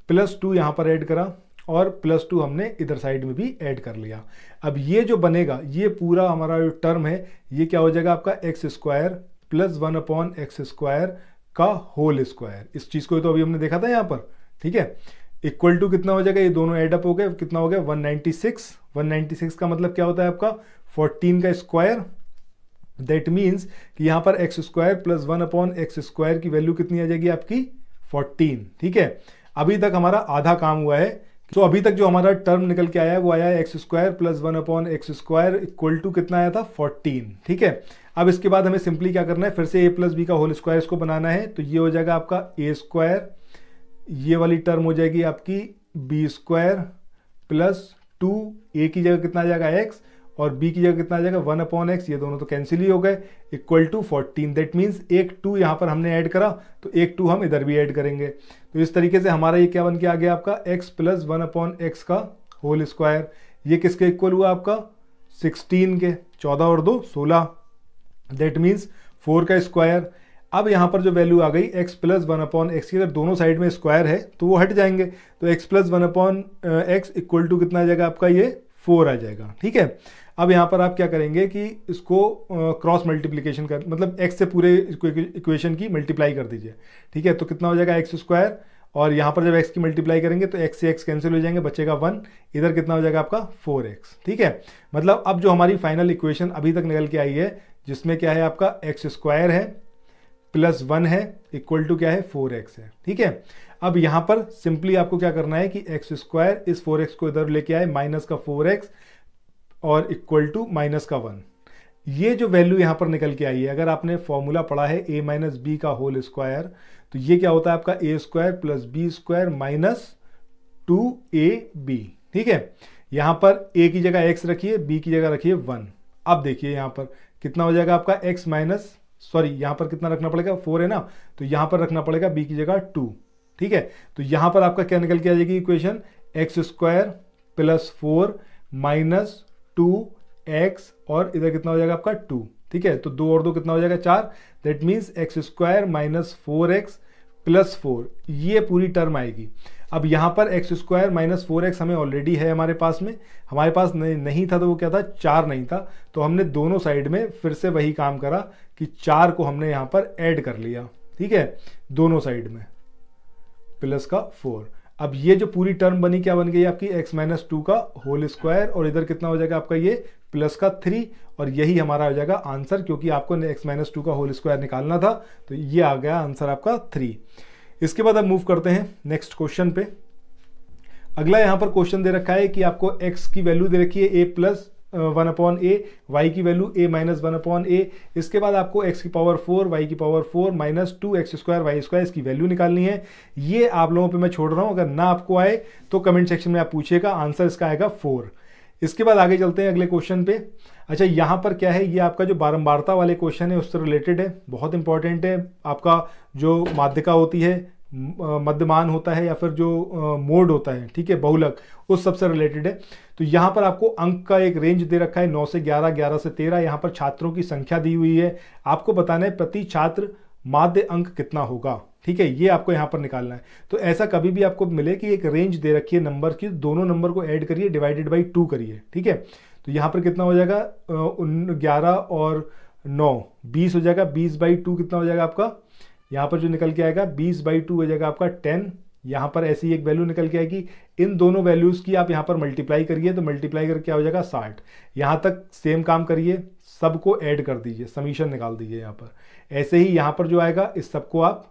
प्लस 2 यहाँ पर ऐड करा और प्लस 2 हमने इधर साइड में भी ऐड कर लिया। अब ये जो बनेगा, ये पूरा हमारा जो टर्म है ये क्या हो जाएगा आपका x square plus 1 upon x square का होल स्क्वायर। इस चीज़ को तो अभी हमने देखा था यहाँ पर, ठीक है। इक्वल टू कितना हो जाएगा, ये दोनों एड अप हो गए, कितना हो गया 196। 196 का मतलब क्या होता है आपका 14 का स्क्वायर। दैट मीन्स कि यहाँ पर x square plus 1 upon x square की वैल्यू कितनी आ जाएगी आपकी 14, ठीक है। अभी तक हमारा आधा काम हुआ है। तो अभी तक जो हमारा टर्म निकल के आया है वो आया है x square plus 1 upon x square equal to कितना आया था 14, ठीक है। अब इसके बाद हमें सिंपली क्या करना है, फिर से a प्लस बी का होल स्क्वायर इसको बनाना है। तो ये हो जाएगा आपका a स्क्वायर, ये वाली टर्म हो जाएगी आपकी b स्क्वायर प्लस 2, a की जगह कितना आ जाएगा x और b की जगह कितना आ जाएगा 1 अपॉन एक्स, ये दोनों तो कैंसिल ही हो गए, इक्वल टू 14। दैट मीन्स एक 2 यहाँ पर हमने ऐड करा तो एक 2 हम इधर भी ऐड करेंगे। तो इस तरीके से हमारा ये क्या बन के आ गया आपका x प्लस 1 अपॉन एक्स का होल स्क्वायर। ये किसके इक्वल हुआ आपका 16 के, 14 और 2 16। दैट मीन्स 4 का स्क्वायर। अब यहाँ पर जो वैल्यू आ गई x प्लस 1 अपॉन एक्स की, अगर दोनों साइड में स्क्वायर है तो वो हट जाएंगे। तो x plus 1 upon x equal to कितना आ जाएगा आपका ये 4 आ जाएगा, ठीक है। अब यहाँ पर आप क्या करेंगे कि इसको क्रॉस मल्टीप्लिकेशन कर, मतलब x से पूरे इक्वेशन की मल्टीप्लाई कर दीजिए, ठीक है। तो कितना हो जाएगा एक्स स्क्वायर और यहाँ पर जब x की मल्टीप्लाई करेंगे तो x से x कैंसिल हो जाएंगे, बचेगा 1, इधर कितना हो जाएगा आपका 4x, ठीक है। मतलब अब जो हमारी फाइनल इक्वेशन अभी तक निकल के आई है जिसमें क्या है आपका एक्स स्क्वायर है प्लस 1 है इक्वल टू क्या है 4x है, ठीक है। अब यहाँ पर सिंपली आपको क्या करना है कि एक्स स्क्वायर इस 4x को इधर लेके आए, माइनस का 4x और इक्वल टू माइनस का 1। ये जो वैल्यू यहाँ पर निकल के आई है, अगर आपने फॉर्मूला पढ़ा है a माइनस बी का होल स्क्वायर, तो ये क्या होता है आपका a square plus B square minus 2ab, ठीक है। यहाँ पर a की जगह x रखिए, b की जगह रखिए 1। अब देखिए यहाँ पर कितना हो जाएगा आपका x माइनस, सॉरी यहाँ पर कितना रखना पड़ेगा 4 है ना, तो यहाँ पर रखना पड़ेगा b की जगह 2, ठीक है। तो यहाँ पर आपका क्या निकल के आ जाएगी equation x square plus 4 minus 2x और इधर कितना हो जाएगा आपका 2, ठीक है। तो 2 और 2 कितना हो जाएगा 4। That means x square minus 4x plus 4, ये पूरी टर्म आएगी। अब यहाँ पर एक्स स्क्वायर माइनस 4x हमें ऑलरेडी है हमारे पास में, हमारे पास नहीं था तो वो क्या था 4 नहीं था, तो हमने दोनों साइड में फिर से वही काम करा कि 4 को हमने यहाँ पर ऐड कर लिया, ठीक है, दोनों साइड में प्लस का 4। अब ये जो पूरी टर्म बनी क्या बन गई आपकी x माइनस 2 का होल स्क्वायर और इधर कितना हो जाएगा आपका ये प्लस का 3, और यही हमारा हो जाएगा आंसर, क्योंकि आपको x माइनस 2 का होल स्क्वायर निकालना था, तो ये आ गया आंसर आपका 3। इसके बाद अब मूव करते हैं नेक्स्ट क्वेश्चन पे। अगला यहाँ पर क्वेश्चन दे रखा है कि आपको x की वैल्यू दे रखी है a plus 1 upon A, Y की value a minus 1 upon A. इसके बाद आपको x की पावर 4 y की power 4 minus 2x square Y square इसकी वैल्यू निकालनी है। ये आप लोगों पे मैं छोड़ रहा हूँ, अगर ना आपको आए तो कमेंट सेक्शन में आप पूछिएगा, आंसर इसका आएगा 4। इसके बाद आगे चलते हैं अगले क्वेश्चन पे। अच्छा, यहाँ पर क्या है, ये आपका जो बारंबारता वाले क्वेश्चन है उससे रिलेटेड है, बहुत इंपॉर्टेंट है। आपका जो माध्यिका होती है, मध्यमान होता है या फिर जो मोड होता है, ठीक है, बहुलक, उस सबसे रिलेटेड है। तो यहाँ पर आपको अंक का एक रेंज दे रखा है 9 से 11, 11 से 13। यहाँ पर छात्रों की संख्या दी हुई है, आपको बताना है प्रति छात्र माध्य अंक कितना होगा, ठीक है, ये आपको यहाँ पर निकालना है। तो ऐसा कभी भी आपको मिले कि एक रेंज दे रखी है नंबर की, दोनों नंबर को ऐड करिए, डिवाइडेड बाई 2 करिए, ठीक है। तो यहाँ पर कितना हो जाएगा 11 और 9 20 हो जाएगा, 20 बाई 2 कितना हो जाएगा आपका, यहाँ पर जो निकल के आएगा 20 बाई 2 हो जाएगा आपका 10। यहाँ पर ऐसी एक वैल्यू निकल के आएगी, इन दोनों वैल्यूज की आप यहाँ पर मल्टीप्लाई करिए, तो मल्टीप्लाई करके क्या हो जाएगा 60। यहाँ तक सेम काम करिए, सबको ऐड कर दीजिए, समीशन निकाल दीजिए यहाँ पर। ऐसे ही यहाँ पर जो आएगा इस सबको आप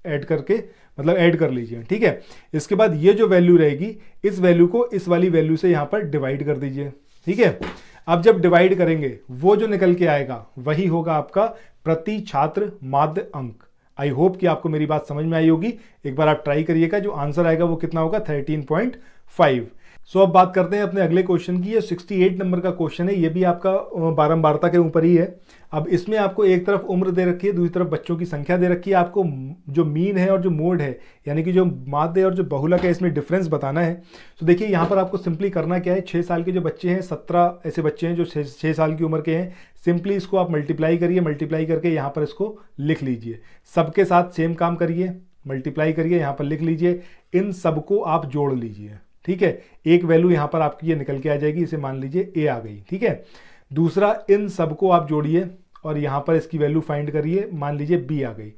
ऐड करके मतलब ऐड कर लीजिए, ठीक है। इसके बाद ये जो वैल्यू रहेगी, इस वैल्यू को इस वाली वैल्यू से यहाँ पर डिवाइड कर दीजिए, ठीक है। अब जब डिवाइड करेंगे वो जो निकल के आएगा वही होगा आपका प्रति छात्र माध्य अंक। आई होप कि आपको मेरी बात समझ में आई होगी। एक बार आप ट्राई करिएगा, जो आंसर आएगा वो कितना होगा 13.5। सो अब बात करते हैं अपने अगले क्वेश्चन की। ये 68 नंबर का क्वेश्चन है, ये भी आपका बारंबारता के ऊपर ही है। अब इसमें आपको एक तरफ उम्र दे रखी है, दूसरी तरफ बच्चों की संख्या दे रखी है। आपको जो मीन है और जो मोड है, यानी कि जो माध्य और जो बहुलक है, इसमें डिफरेंस बताना है। तो देखिए यहाँ पर आपको सिंपली करना क्या है, 6 साल के जो बच्चे हैं, 17 ऐसे बच्चे हैं जो 6 साल की उम्र के हैं। सिंपली इसको आप मल्टीप्लाई करिए, मल्टीप्लाई करके यहाँ पर इसको लिख लीजिए। सबके साथ सेम काम करिए, मल्टीप्लाई करिए, यहाँ पर लिख लीजिए। इन सबको आप जोड़ लीजिए, ठीक है। एक वैल्यू यहाँ पर आपकी ये निकल के आ जाएगी, इसे मान लीजिए ए आ गई, ठीक है। दूसरा, इन सबको आप जोड़िए और यहाँ पर इसकी वैल्यू फाइंड करिए, मान लीजिए बी आ गई।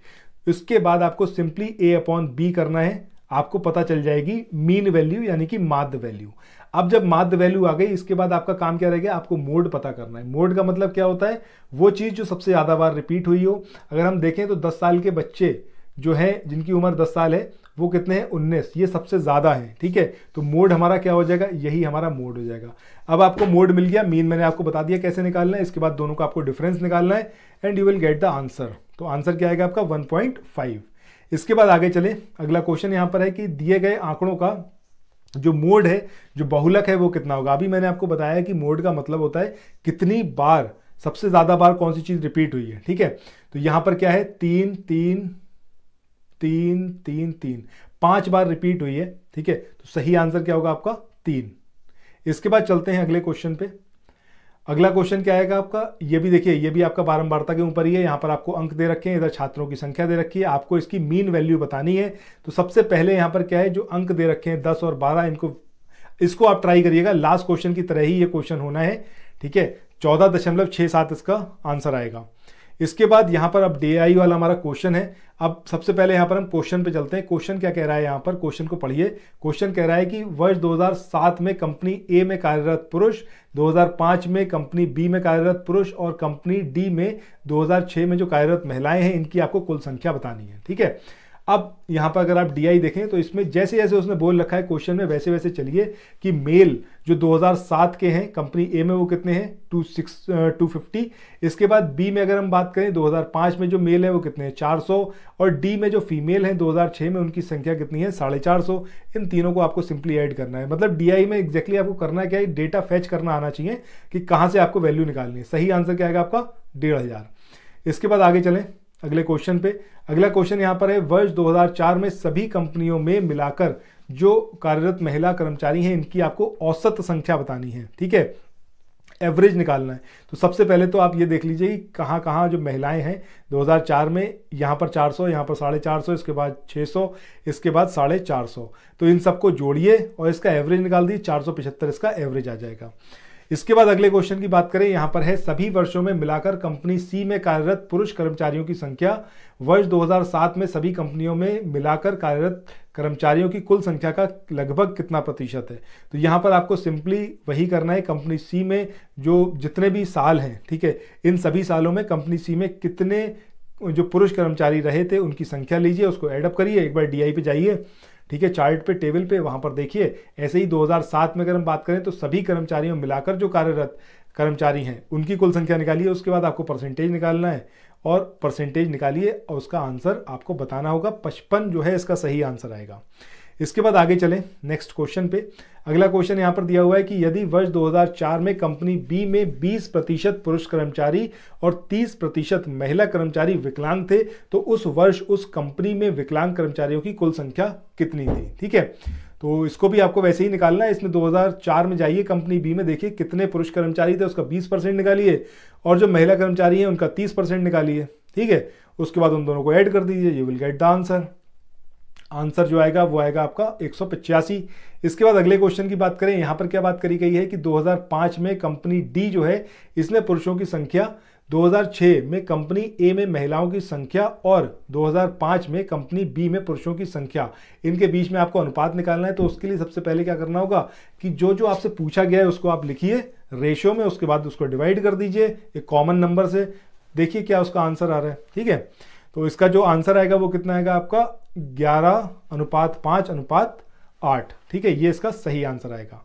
इसके बाद आपको सिंपली ए अपॉन बी करना है, आपको पता चल जाएगी मीन वैल्यू यानी कि माध्य वैल्यू। अब जब माध्य वैल्यू आ गई, इसके बाद आपका काम क्या रहेगा, आपको मोड पता करना है। मोड का मतलब क्या होता है, वो चीज़ जो सबसे ज़्यादा बार रिपीट हुई हो। अगर हम देखें तो 10 साल के बच्चे जो हैं, जिनकी उम्र 10 साल है, वो कितने हैं, 19, ये सबसे ज़्यादा है, ठीक है। तो मोड हमारा क्या हो जाएगा, यही हमारा मोड हो जाएगा। अब आपको मोड मिल गया, मीन मैंने आपको बता दिया कैसे निकालना है। इसके बाद दोनों का आपको डिफरेंस निकालना है and you will get the answer. तो आंसर क्या आएगा आपका 1.5। इसके बाद आगे चले, अगला क्वेश्चन यहाँ पर है कि दिए गए आंकड़ों का जो मोड है, जो बहुलक है, वो कितना होगा। अभी मैंने आपको बताया कि मोड का मतलब होता है कितनी बार, सबसे ज़्यादा बार कौन सी चीज़ रिपीट हुई है, ठीक है। तो यहाँ पर क्या है, 3 3 3 3 3, 5 बार रिपीट हुई है, ठीक है। तो सही आंसर क्या होगा आपका 3। इसके बाद चलते हैं अगले क्वेश्चन पे। अगला क्वेश्चन क्या आएगा आपका, ये भी देखिए, ये भी आपका बारंबारता के ऊपर ही है। यहाँ पर आपको अंक दे रखे हैं, इधर छात्रों की संख्या दे रखी है, आपको इसकी मीन वैल्यू बतानी है। तो सबसे पहले यहाँ पर क्या है, जो अंक दे रखे हैं 10 और 12, इसको आप ट्राई करिएगा। लास्ट क्वेश्चन की तरह ही ये क्वेश्चन होना है, ठीक है। 14.67 इसका आंसर आएगा। इसके बाद यहाँ पर अब DI वाला हमारा क्वेश्चन है। अब सबसे पहले यहाँ पर हम क्वेश्चन पे चलते हैं। क्वेश्चन क्या कह रहा है, यहाँ पर क्वेश्चन को पढ़िए। क्वेश्चन कह रहा है कि वर्ष 2007 में कंपनी ए में कार्यरत पुरुष, 2005 में कंपनी बी में कार्यरत पुरुष और कंपनी डी में 2006 में जो कार्यरत महिलाएं हैं, इनकी आपको कुल संख्या बतानी है, ठीक है। अब यहाँ पर अगर आप DI देखें तो इसमें जैसे जैसे उसने बोल रखा है क्वेश्चन में, वैसे वैसे चलिए कि मेल जो 2007 के हैं कंपनी ए में, वो कितने हैं, 250। इसके बाद बी में अगर हम बात करें, 2005 में जो मेल है वो कितने हैं, 400। और डी में जो फीमेल है 2006 में, उनकी संख्या कितनी है, 450। इन तीनों को आपको सिंपली ऐड करना है। मतलब DI में एग्जैक्टली आपको करना क्या है, डेटा फैच करना आना चाहिए कि कहाँ से आपको वैल्यू निकालनी है। सही आंसर क्या आएगा आपका 1500। इसके बाद आगे चलें अगले क्वेश्चन पे। अगला क्वेश्चन यहाँ पर है, वर्ष 2004 में सभी कंपनियों में मिलाकर जो कार्यरत महिला कर्मचारी हैं, इनकी आपको औसत संख्या बतानी है, ठीक है। एवरेज निकालना है। तो सबसे पहले तो आप ये देख लीजिए कि कहाँ कहाँ जो महिलाएं हैं 2004 में, यहाँ पर 400, यहाँ पर 450, इसके बाद 600, इसके बाद 450। तो इन सबको जोड़िए और इसका एवरेज निकाल दीजिए, 475 इसका एवरेज आ जाएगा। इसके बाद अगले क्वेश्चन की बात करें, यहाँ पर है सभी वर्षों में मिलाकर कंपनी सी में कार्यरत पुरुष कर्मचारियों की संख्या वर्ष 2007 में सभी कंपनियों में मिलाकर कार्यरत कर्मचारियों की कुल संख्या का लगभग कितना प्रतिशत है। तो यहाँ पर आपको सिंपली वही करना है, कंपनी सी में जो जितने भी साल हैं, ठीक है, इन सभी सालों में कंपनी सी में कितने जो पुरुष कर्मचारी रहे थे, उनकी संख्या लीजिए, उसको एडअप करिए। एक बार DI पे जाइए, ठीक है, चार्ट पे, टेबल पे, वहां पर देखिए। ऐसे ही 2007 में अगर हम बात करें तो सभी कर्मचारियों मिलाकर जो कार्यरत कर्मचारी हैं, उनकी कुल संख्या निकालिए। उसके बाद आपको परसेंटेज निकालना है और परसेंटेज निकालिए और उसका आंसर आपको बताना होगा। 55 जो है इसका सही आंसर आएगा। इसके बाद आगे चलें नेक्स्ट क्वेश्चन पे। अगला क्वेश्चन यहाँ पर दिया हुआ है कि यदि वर्ष 2004 में कंपनी बी में 20% पुरुष कर्मचारी और 30% महिला कर्मचारी विकलांग थे, तो उस वर्ष उस कंपनी में विकलांग कर्मचारियों की कुल संख्या कितनी थी, ठीक है। तो इसको भी आपको वैसे ही निकालना है। इसमें 2004 में जाइए, कंपनी बी में देखिए कितने पुरुष कर्मचारी थे, उसका 20% निकालिए और जो महिला कर्मचारी हैं उनका 30% निकालिए, ठीक है। उसके बाद उन दोनों को ऐड कर दीजिए, you will get the answer. Answer जो आएगा वो आएगा आपका 185। इसके बाद अगले क्वेश्चन की बात करें, यहाँ पर क्या बात करी गई है कि 2005 में कंपनी डी जो है, इसने पुरुषों की संख्या, 2006 में कंपनी ए में महिलाओं की संख्या और 2005 में कंपनी बी में पुरुषों की संख्या, इनके बीच में आपको अनुपात निकालना है। तो उसके लिए सबसे पहले क्या करना होगा कि जो जो आपसे पूछा गया है उसको आप लिखिए रेशियो में, उसके बाद उसको डिवाइड कर दीजिए एक कॉमन नंबर से, देखिए क्या उसका आंसर आ रहा है, ठीक है। तो इसका जो आंसर आएगा वो कितना आएगा आपका 11:5:8, ठीक है, ये इसका सही आंसर आएगा।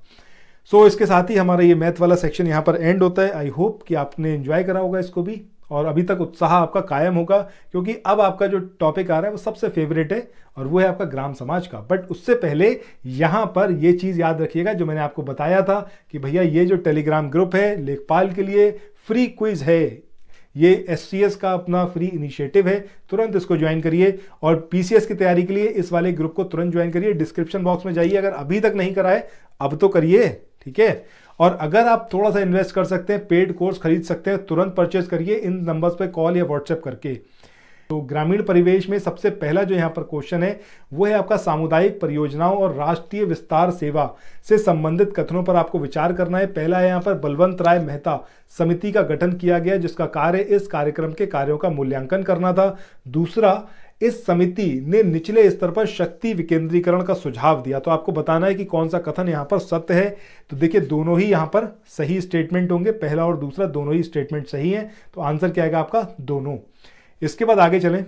सो इसके साथ ही हमारा ये मैथ वाला सेक्शन यहाँ पर एंड होता है। आई होप कि आपने एंजॉय करा होगा इसको भी। और अभी तक उत्साह आपका कायम होगा, क्योंकि अब आपका जो टॉपिक आ रहा है वो सबसे फेवरेट है और वो है आपका ग्राम समाज का। बट उससे पहले यहां पर ये चीज याद रखिएगा जो मैंने आपको बताया था कि भैया ये जो टेलीग्राम ग्रुप है लेखपाल के लिए फ्री क्विज है, ये SCS का अपना फ्री इनिशिएटिव है, तुरंत इसको ज्वाइन करिए। और PCS की तैयारी के लिए इस वाले ग्रुप को तुरंत ज्वाइन करिए। डिस्क्रिप्शन बॉक्स में जाइए, अगर अभी तक नहीं करा है अब तो करिए, ठीक है। और अगर आप थोड़ा सा इन्वेस्ट कर सकते हैं, पेड कोर्स खरीद सकते हैं, तुरंत परचेज करिए इन नंबर्स पे कॉल या व्हाट्सएप करके। तो ग्रामीण परिवेश में सबसे पहला जो यहाँ पर क्वेश्चन है वो है आपका सामुदायिक परियोजनाओं और राष्ट्रीय विस्तार सेवा से संबंधित कथनों पर आपको विचार करना है। पहला है यहाँ पर बलवंत राय मेहता समिति का गठन किया गया जिसका कार्य इस कार्यक्रम के कार्यों का मूल्यांकन करना था। दूसरा, इस समिति ने निचले स्तर पर शक्ति विकेंद्रीकरण का सुझाव दिया। तो आपको बताना है कि कौन सा कथन यहां पर सत्य है। तो देखिए दोनों ही यहां पर सही स्टेटमेंट होंगे, पहला और दूसरा दोनों ही स्टेटमेंट सही हैं। तो आंसर क्या आएगा आपका दोनों। इसके बाद आगे चलें,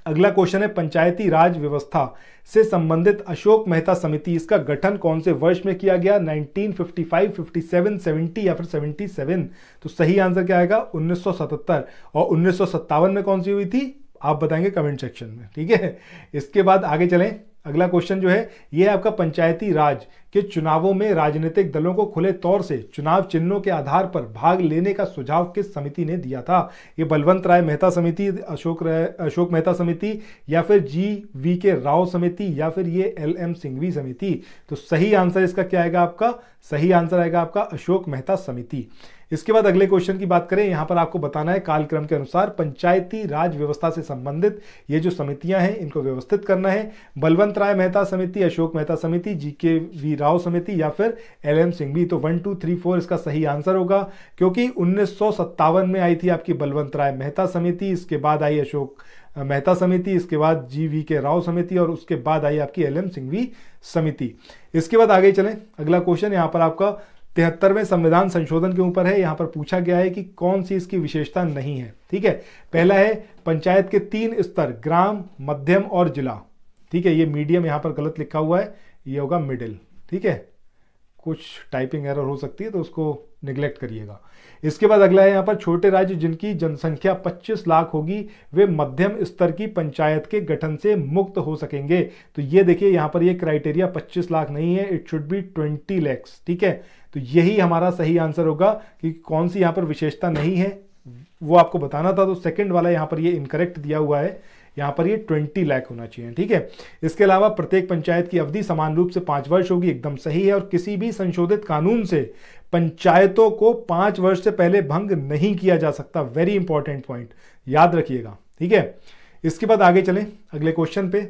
अगला क्वेश्चन है पंचायती राज व्यवस्था से संबंधित अशोक मेहता समिति, इसका गठन कौन से वर्ष में किया गया? 1955, 57, 70 या फिर 77। तो सही आंसर क्या आएगा? 1977। और 1957 में कौन सी हुई थी आप बताएंगे कमेंट सेक्शन में, ठीक है। इसके बाद आगे चलें, अगला क्वेश्चन जो है ये आपका पंचायती राज के चुनावों में राजनीतिक दलों को खुले तौर से चुनाव चिन्हों के आधार पर भाग लेने का सुझाव किस समिति ने दिया था? ये बलवंत राय मेहता समिति, अशोक मेहता समिति, या फिर GVK राव समिति, या फिर ये LM सिंघवी समिति। तो सही आंसर इसका क्या आएगा आपका? सही आंसर आएगा आपका अशोक मेहता समिति। इसके बाद अगले क्वेश्चन की बात करें, यहां पर आपको बताना है कालक्रम के अनुसार पंचायती राज व्यवस्था से संबंधित ये जो समितियां हैं इनको व्यवस्थित करना है। बलवंत राय मेहता समिति, अशोक मेहता समिति, GKV राव समिति, या फिर LM सिंघवी। तो 1 2 3 4 इसका सही आंसर होगा, क्योंकि 1957 में आई थी आपकी बलवंत राय मेहता समिति, इसके बाद आई अशोक मेहता समिति, इसके बाद GVK राव समिति, और उसके बाद आई आपकी LM सिंघवी समिति। इसके बाद आगे चलें, अगला क्वेश्चन यहाँ पर आपका 73वें संविधान संशोधन के ऊपर है। यहां पर पूछा गया है कि कौन सी इसकी विशेषता नहीं है, ठीक है। पहला है पंचायत के 3 स्तर, ग्राम, मध्यम और जिला, ठीक है। ये मीडियम यहां पर गलत लिखा हुआ है, ये होगा मिडिल, ठीक है। कुछ टाइपिंग एरर हो सकती है तो उसको निगलेक्ट करिएगा। इसके बाद अगला है यहाँ पर छोटे राज्य जिनकी जनसंख्या 25 लाख होगी वे मध्यम स्तर की पंचायत के गठन से मुक्त हो सकेंगे। तो ये देखिए यहाँ पर ये क्राइटेरिया 25 लाख नहीं है, इट शुड बी 20 लाख, ठीक है। तो यही हमारा सही आंसर होगा कि कौन सी यहाँ पर विशेषता नहीं है वो आपको बताना था। तो सेकंड वाला यहाँ पर ये इनकरेक्ट दिया हुआ है, यहाँ पर ये 20 लाख होना चाहिए, ठीक है। इसके अलावा प्रत्येक पंचायत की अवधि समान रूप से 5 वर्ष होगी, एकदम सही है। और किसी भी संशोधित कानून से पंचायतों को 5 वर्ष से पहले भंग नहीं किया जा सकता। वेरी इंपॉर्टेंट पॉइंट, याद रखिएगा, ठीक है। इसके बाद आगे चलें अगले क्वेश्चन पे।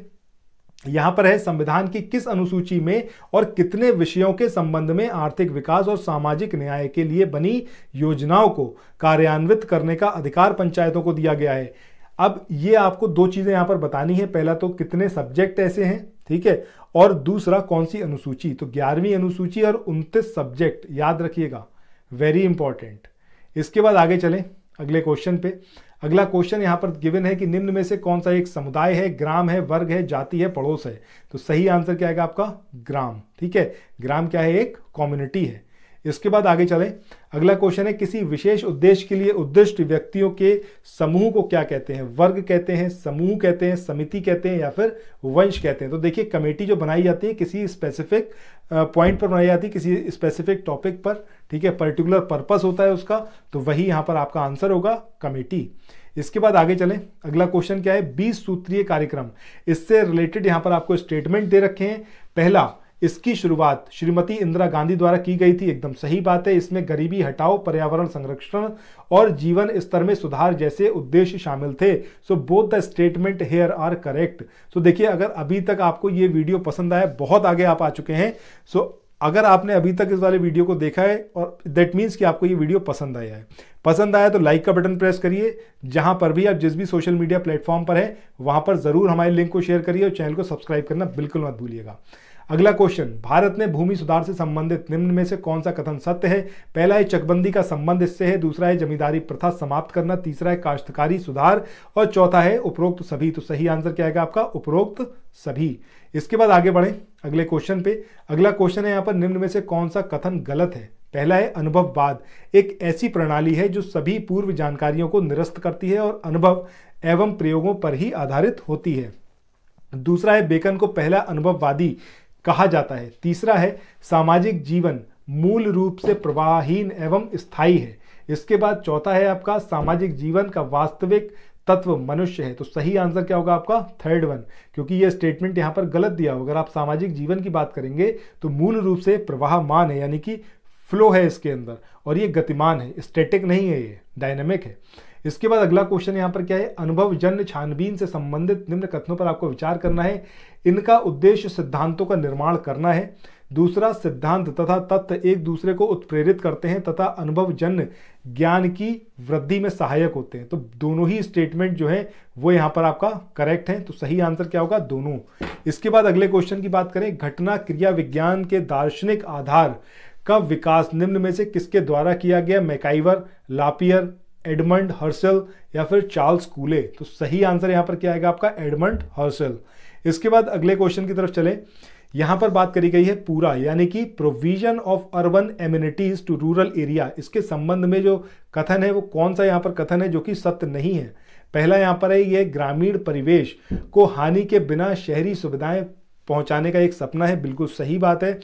यहां पर है संविधान की किस अनुसूची में और कितने विषयों के संबंध में आर्थिक विकास और सामाजिक न्याय के लिए बनी योजनाओं को कार्यान्वित करने का अधिकार पंचायतों को दिया गया है। अब ये आपको 2 चीजें यहां पर बतानी है, पहला तो कितने सब्जेक्ट ऐसे हैं, ठीक है, और दूसरा कौन सी अनुसूची। तो 11वीं अनुसूची और 29 सब्जेक्ट याद रखिएगा, वेरी इंपॉर्टेंट। इसके बाद आगे चलें अगले क्वेश्चन पे। अगला क्वेश्चन यहां पर गिवन है कि निम्न में से कौन सा एक समुदाय है, ग्राम है, वर्ग है, जाति है, पड़ोस है। तो सही आंसर क्या आएगा आपका? ग्राम, ठीक है। ग्राम क्या है? एक कम्युनिटी है। इसके बाद आगे चलें, अगला क्वेश्चन है किसी विशेष उद्देश्य के लिए उद्दिष्ट व्यक्तियों के समूह को क्या कहते हैं? वर्ग कहते हैं, समूह कहते हैं, समिति कहते हैं, या फिर वंश कहते हैं। तो देखिए कमेटी जो बनाई जाती है किसी स्पेसिफिक पॉइंट पर बनाई जाती है, किसी स्पेसिफिक टॉपिक पर, ठीक है, पर्टिकुलर पर्पस होता है उसका, तो वही यहां पर आपका आंसर होगा कमेटी। इसके बाद आगे चलें, अगला क्वेश्चन क्या है? 20 सूत्रीय कार्यक्रम, इससे रिलेटेड यहां पर आपको स्टेटमेंट दे रखे हैं। पहला, इसकी शुरुआत श्रीमती इंदिरा गांधी द्वारा की गई थी, एकदम सही बात है। इसमें गरीबी हटाओ, पर्यावरण संरक्षण और जीवन स्तर में सुधार जैसे उद्देश्य शामिल थे। So both the statement here are correct. So देखिए अगर अभी तक आपको ये वीडियो पसंद आया, बहुत आगे आप आ चुके हैं, सो अगर आपने अभी तक इस वाले वीडियो को देखा है और दैट मीन्स कि आपको ये वीडियो पसंद आया है। पसंद आया तो लाइक का बटन प्रेस करिए, जहां पर भी आप जिस भी सोशल मीडिया प्लेटफॉर्म पर है वहां पर जरूर हमारे लिंक को शेयर करिए और चैनल को सब्सक्राइब करना बिल्कुल मत भूलिएगा। अगला क्वेश्चन, भारत में भूमि सुधार से संबंधित निम्न में से कौन सा कथन सत्य है? पहला है चकबंदी का संबंध इससे है, दूसरा है जमींदारी प्रथा समाप्त करना, तीसरा है काश्तकारी सुधार, और चौथा है उपरोक्त सभी। तो सही आंसर क्या आएगा आपका? उपरोक्त सभी। इसके बाद आगे बढ़ें अगले क्वेश्चन पे। अगला क्वेश्चन है यहाँ पर निम्न में से कौन सा कथन गलत है? पहला है अनुभववाद, एक ऐसी प्रणाली है जो सभी पूर्व जानकारियों को निरस्त करती है और अनुभव एवं प्रयोगों पर ही आधारित होती है। दूसरा है बेकन को पहला अनुभववादी कहा जाता है। तीसरा है सामाजिक जीवन मूल रूप से प्रवाहहीन एवं स्थायी है। इसके बाद चौथा है आपका सामाजिक जीवन का वास्तविक तत्व मनुष्य है। तो सही आंसर क्या होगा आपका थर्ड वन, क्योंकि ये स्टेटमेंट यहां पर गलत दिया हो। अगर आप सामाजिक जीवन की बात करेंगे तो मूल रूप से प्रवाहमान है, यानी कि फ्लो है इसके अंदर, और ये गतिमान है, स्टैटिक नहीं है, ये डायनामिक है। इसके बाद अगला क्वेश्चन यहाँ पर क्या है, अनुभवजन्य छानबीन से संबंधित निम्न कथनों पर आपको विचार करना है। इनका उद्देश्य सिद्धांतों का निर्माण करना है। दूसरा, सिद्धांत तथा तथ्य एक दूसरे को उत्प्रेरित करते हैं तथा अनुभवजन्य ज्ञान की वृद्धि में सहायक होते हैं। तो दोनों ही स्टेटमेंट जो है वो यहाँ पर आपका करेक्ट है। तो सही आंसर क्या होगा, दोनों। इसके बाद अगले क्वेश्चन की बात करें, घटना क्रिया विज्ञान के दार्शनिक आधार का विकास निम्न में से किसके द्वारा किया गया, मैकाइवर, लापियर, एडमंड हर्सल या फिर चार्ल्स कूले। तो सही आंसर यहां पर क्या आएगा आपका, एडमंड हर्सल। इसके बाद अगले क्वेश्चन की तरफ चले, यहां पर बात करी गई है पूरा, यानी कि provision of urban amenities to rural area. इसके संबंध में जो कथन है वो कौन सा यहां पर कथन है जो कि सत्य नहीं है। पहला यहां पर है, यह ग्रामीण परिवेश को हानि के बिना शहरी सुविधाएं पहुंचाने का एक सपना है, बिल्कुल सही बात है।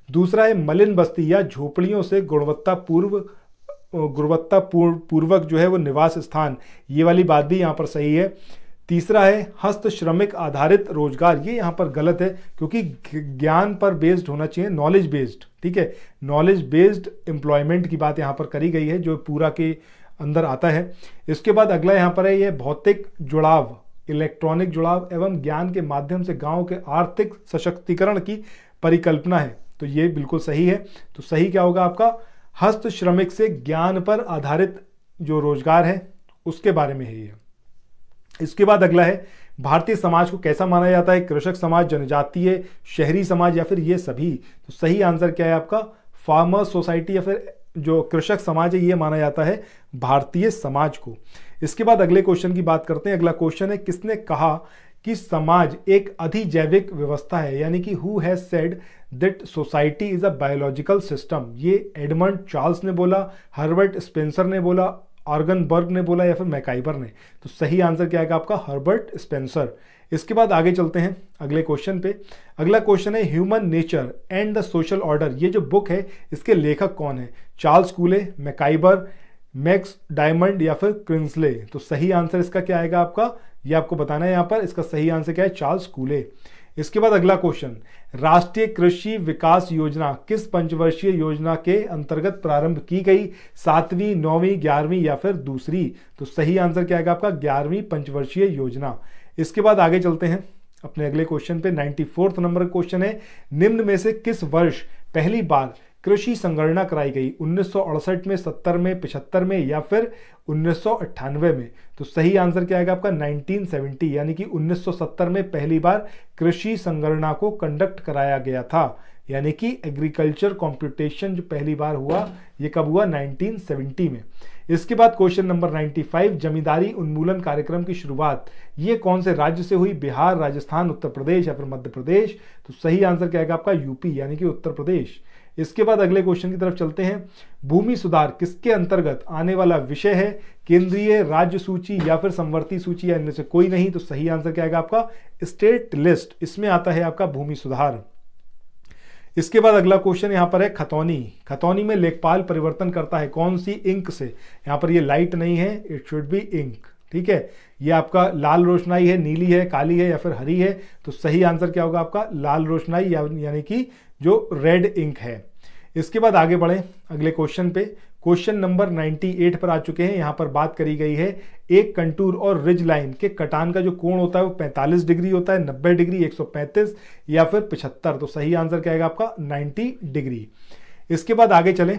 दूसरा है, मलिन बस्ती या झोपड़ियों से गुणवत्तापूर्वक जो है वो निवास स्थान, ये वाली बात भी यहाँ पर सही है। तीसरा है, हस्त श्रमिक आधारित रोजगार, ये यहाँ पर गलत है क्योंकि ज्ञान पर बेस्ड होना चाहिए, नॉलेज बेस्ड, ठीक है, नॉलेज बेस्ड एम्प्लॉयमेंट की बात यहाँ पर करी गई है जो पूरा के अंदर आता है। इसके बाद अगला यहाँ पर है, ये भौतिक जुड़ाव, इलेक्ट्रॉनिक जुड़ाव एवं ज्ञान के माध्यम से गांव के आर्थिक सशक्तिकरण की परिकल्पना है। तो ये बिल्कुल सही है। तो सही क्या होगा आपका, हस्त श्रमिक से ज्ञान पर आधारित जो रोजगार है उसके बारे में है ये। इसके बाद अगला है, भारतीय समाज को कैसा माना जाता है, कृषक समाज, जनजातीय, शहरी समाज या फिर ये सभी। तो सही आंसर क्या है आपका, फार्मर सोसाइटी या फिर जो कृषक समाज है ये माना जाता है भारतीय समाज को। इसके बाद अगले क्वेश्चन की बात करते हैं। अगला क्वेश्चन है, किसने कहा कि समाज एक अधिजैविक व्यवस्था है, यानी कि who has said that society is a biological system. ये एडमंड चार्ल्स ने बोला, हर्बर्ट स्पेंसर ने बोला, ऑर्गनबर्ग ने बोला या फिर मैकाइवर ने। तो सही आंसर क्या आएगा आपका, हर्बर्ट स्पेंसर। इसके बाद आगे चलते हैं अगले क्वेश्चन पे। अगला क्वेश्चन है, human nature and the social order, ये जो बुक है इसके लेखक कौन है, चार्ल्स कूले, मैकाइवर, मैक्स डायमंड या फिर क्रिंसले। तो सही आंसर इसका क्या आएगा आपका, ये आपको बताना है यहाँ पर। इसका सही आंसर क्या है, चार्ल्स कूले। इसके बाद अगला क्वेश्चन, राष्ट्रीय कृषि विकास योजना किस पंचवर्षीय योजना के अंतर्गत प्रारंभ की गई, 7वीं, 9वीं, 11वीं या फिर दूसरी। तो सही आंसर क्या आएगा आपका, 11वीं पंचवर्षीय योजना। इसके बाद आगे चलते हैं अपने अगले क्वेश्चन पे। 94 नंबर क्वेश्चन है, निम्न में से किस वर्ष पहली बार कृषि संगणना कराई गई, 1968 में, 70 में, 75 में या फिर 1998 में। तो सही आंसर क्या आएगा आपका, 1970, यानी कि 1970 में पहली बार कृषि संगणना को कंडक्ट कराया गया था, यानी कि एग्रीकल्चर कॉम्पिटिशन जो पहली बार हुआ ये कब हुआ, 1970 में। इसके बाद क्वेश्चन नंबर 95, जमींदारी उन्मूलन कार्यक्रम की शुरुआत ये कौन से राज्य से हुई, बिहार, राजस्थान, उत्तर प्रदेश या फिर मध्य प्रदेश। तो सही आंसर क्या आएगा आपका, यूपी, यानी कि उत्तर प्रदेश। इसके बाद अगले क्वेश्चन की तरफ चलते हैं, भूमि सुधार किसके अंतर्गत आने वाला विषय है, केंद्रीय राज्य सूची या फिर समवर्ती सूची या इनमें से कोई नहीं। तो सही आंसर क्या आएगा आपका, स्टेट लिस्ट, इसमें आता है आपका भूमि सुधार। इसके बाद अगला क्वेश्चन यहाँ पर है, खतौनी, खतौनी में लेखपाल परिवर्तन करता है कौन सी इंक से। यहाँ पर ये लाइट नहीं है, इट शुड बी इंक, ठीक है। ये आपका लाल रोशनाई है, नीली है, काली है या फिर हरी है। तो सही आंसर क्या होगा आपका, लाल रोशनाई, यानी कि जो रेड इंक है। इसके बाद आगे बढ़े अगले क्वेश्चन पे। क्वेश्चन नंबर 98 पर आ चुके हैं। यहाँ पर बात करी गई है, एक कंटूर और रिज लाइन के कटान का जो कोण होता है वो 45 डिग्री होता है, 90 डिग्री, 135 या फिर 75। तो सही आंसर क्या आएगा आपका, 90 डिग्री। इसके बाद आगे चलें,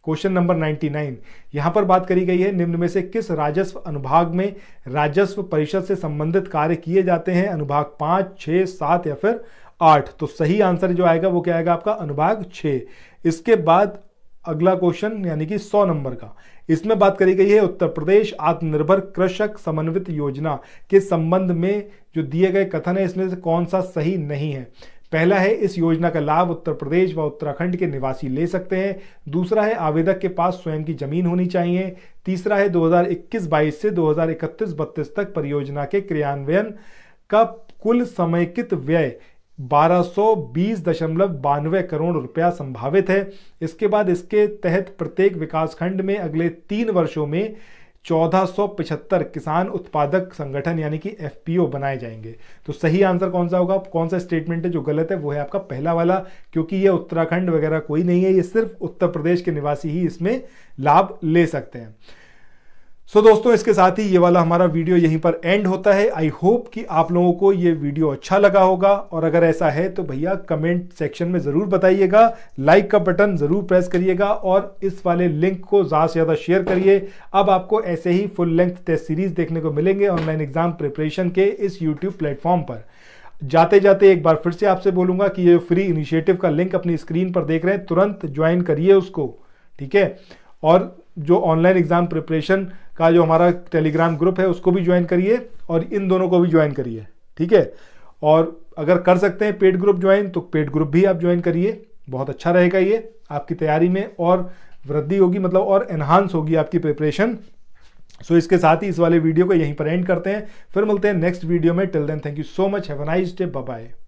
क्वेश्चन नंबर 99, यहां पर बात करी गई है, निम्न में से किस राजस्व अनुभाग में राजस्व परिषद से संबंधित कार्य किए जाते हैं, अनुभाग 5, 6, 7 या फिर 8। तो सही आंसर जो आएगा वो क्या आएगा आपका, अनुभाग 6। इसके बाद अगला क्वेश्चन यानी कि 100 नंबर का, इसमें बात करी गई है उत्तर प्रदेश आत्मनिर्भर कृषक समन्वित योजना के संबंध में जो दिए गए कथन है इसमें से कौन सा सही नहीं है। पहला है, इस योजना का लाभ उत्तर प्रदेश व उत्तराखंड के निवासी ले सकते हैं। दूसरा है, आवेदक के पास स्वयं की जमीन होनी चाहिए। तीसरा है, 2021-22 से 2031-32 तक परियोजना के क्रियान्वयन का कुल समेकित व्यय 1220.92 करोड़ रुपया संभावित है। इसके बाद इसके तहत प्रत्येक विकासखंड में अगले 3 वर्षों में 1475 किसान उत्पादक संगठन यानी कि एफपीओ बनाए जाएंगे। तो सही आंसर कौन सा होगा, कौन सा स्टेटमेंट है जो गलत है, वो है आपका पहला वाला, क्योंकि ये उत्तराखंड वगैरह कोई नहीं है, ये सिर्फ उत्तर प्रदेश के निवासी ही इसमें लाभ ले सकते हैं। सो दोस्तों, इसके साथ ही ये वाला हमारा वीडियो यहीं पर एंड होता है। आई होप कि आप लोगों को ये वीडियो अच्छा लगा होगा, और अगर ऐसा है तो भैया कमेंट सेक्शन में ज़रूर बताइएगा, लाइक का बटन ज़रूर प्रेस करिएगा और इस वाले लिंक को ज़्यादा से ज़्यादा शेयर करिए। अब आपको ऐसे ही फुल लेंथ टेस्ट सीरीज देखने को मिलेंगे ऑनलाइन एग्जाम प्रिपरेशन के इस यूट्यूब प्लेटफॉर्म पर। जाते जाते एक बार फिर से आपसे बोलूँगा कि ये फ्री इनिशिएटिव का लिंक अपनी स्क्रीन पर देख रहे हैं, तुरंत ज्वाइन करिए उसको, ठीक है। और जो ऑनलाइन एग्जाम प्रिपरेशन का जो हमारा टेलीग्राम ग्रुप है उसको भी ज्वाइन करिए और इन दोनों को भी ज्वाइन करिए, ठीक है। और अगर कर सकते हैं पेड ग्रुप ज्वाइन तो पेड ग्रुप भी आप ज्वाइन करिए, बहुत अच्छा रहेगा, ये आपकी तैयारी में और वृद्धि होगी, मतलब और एनहांस होगी आपकी प्रिपरेशन। सो इसके साथ ही इस वाले वीडियो को यहीं पर एंड करते हैं, फिर मिलते हैं नेक्स्ट वीडियो में। Till then thank you so much, have a nice day, bye bye.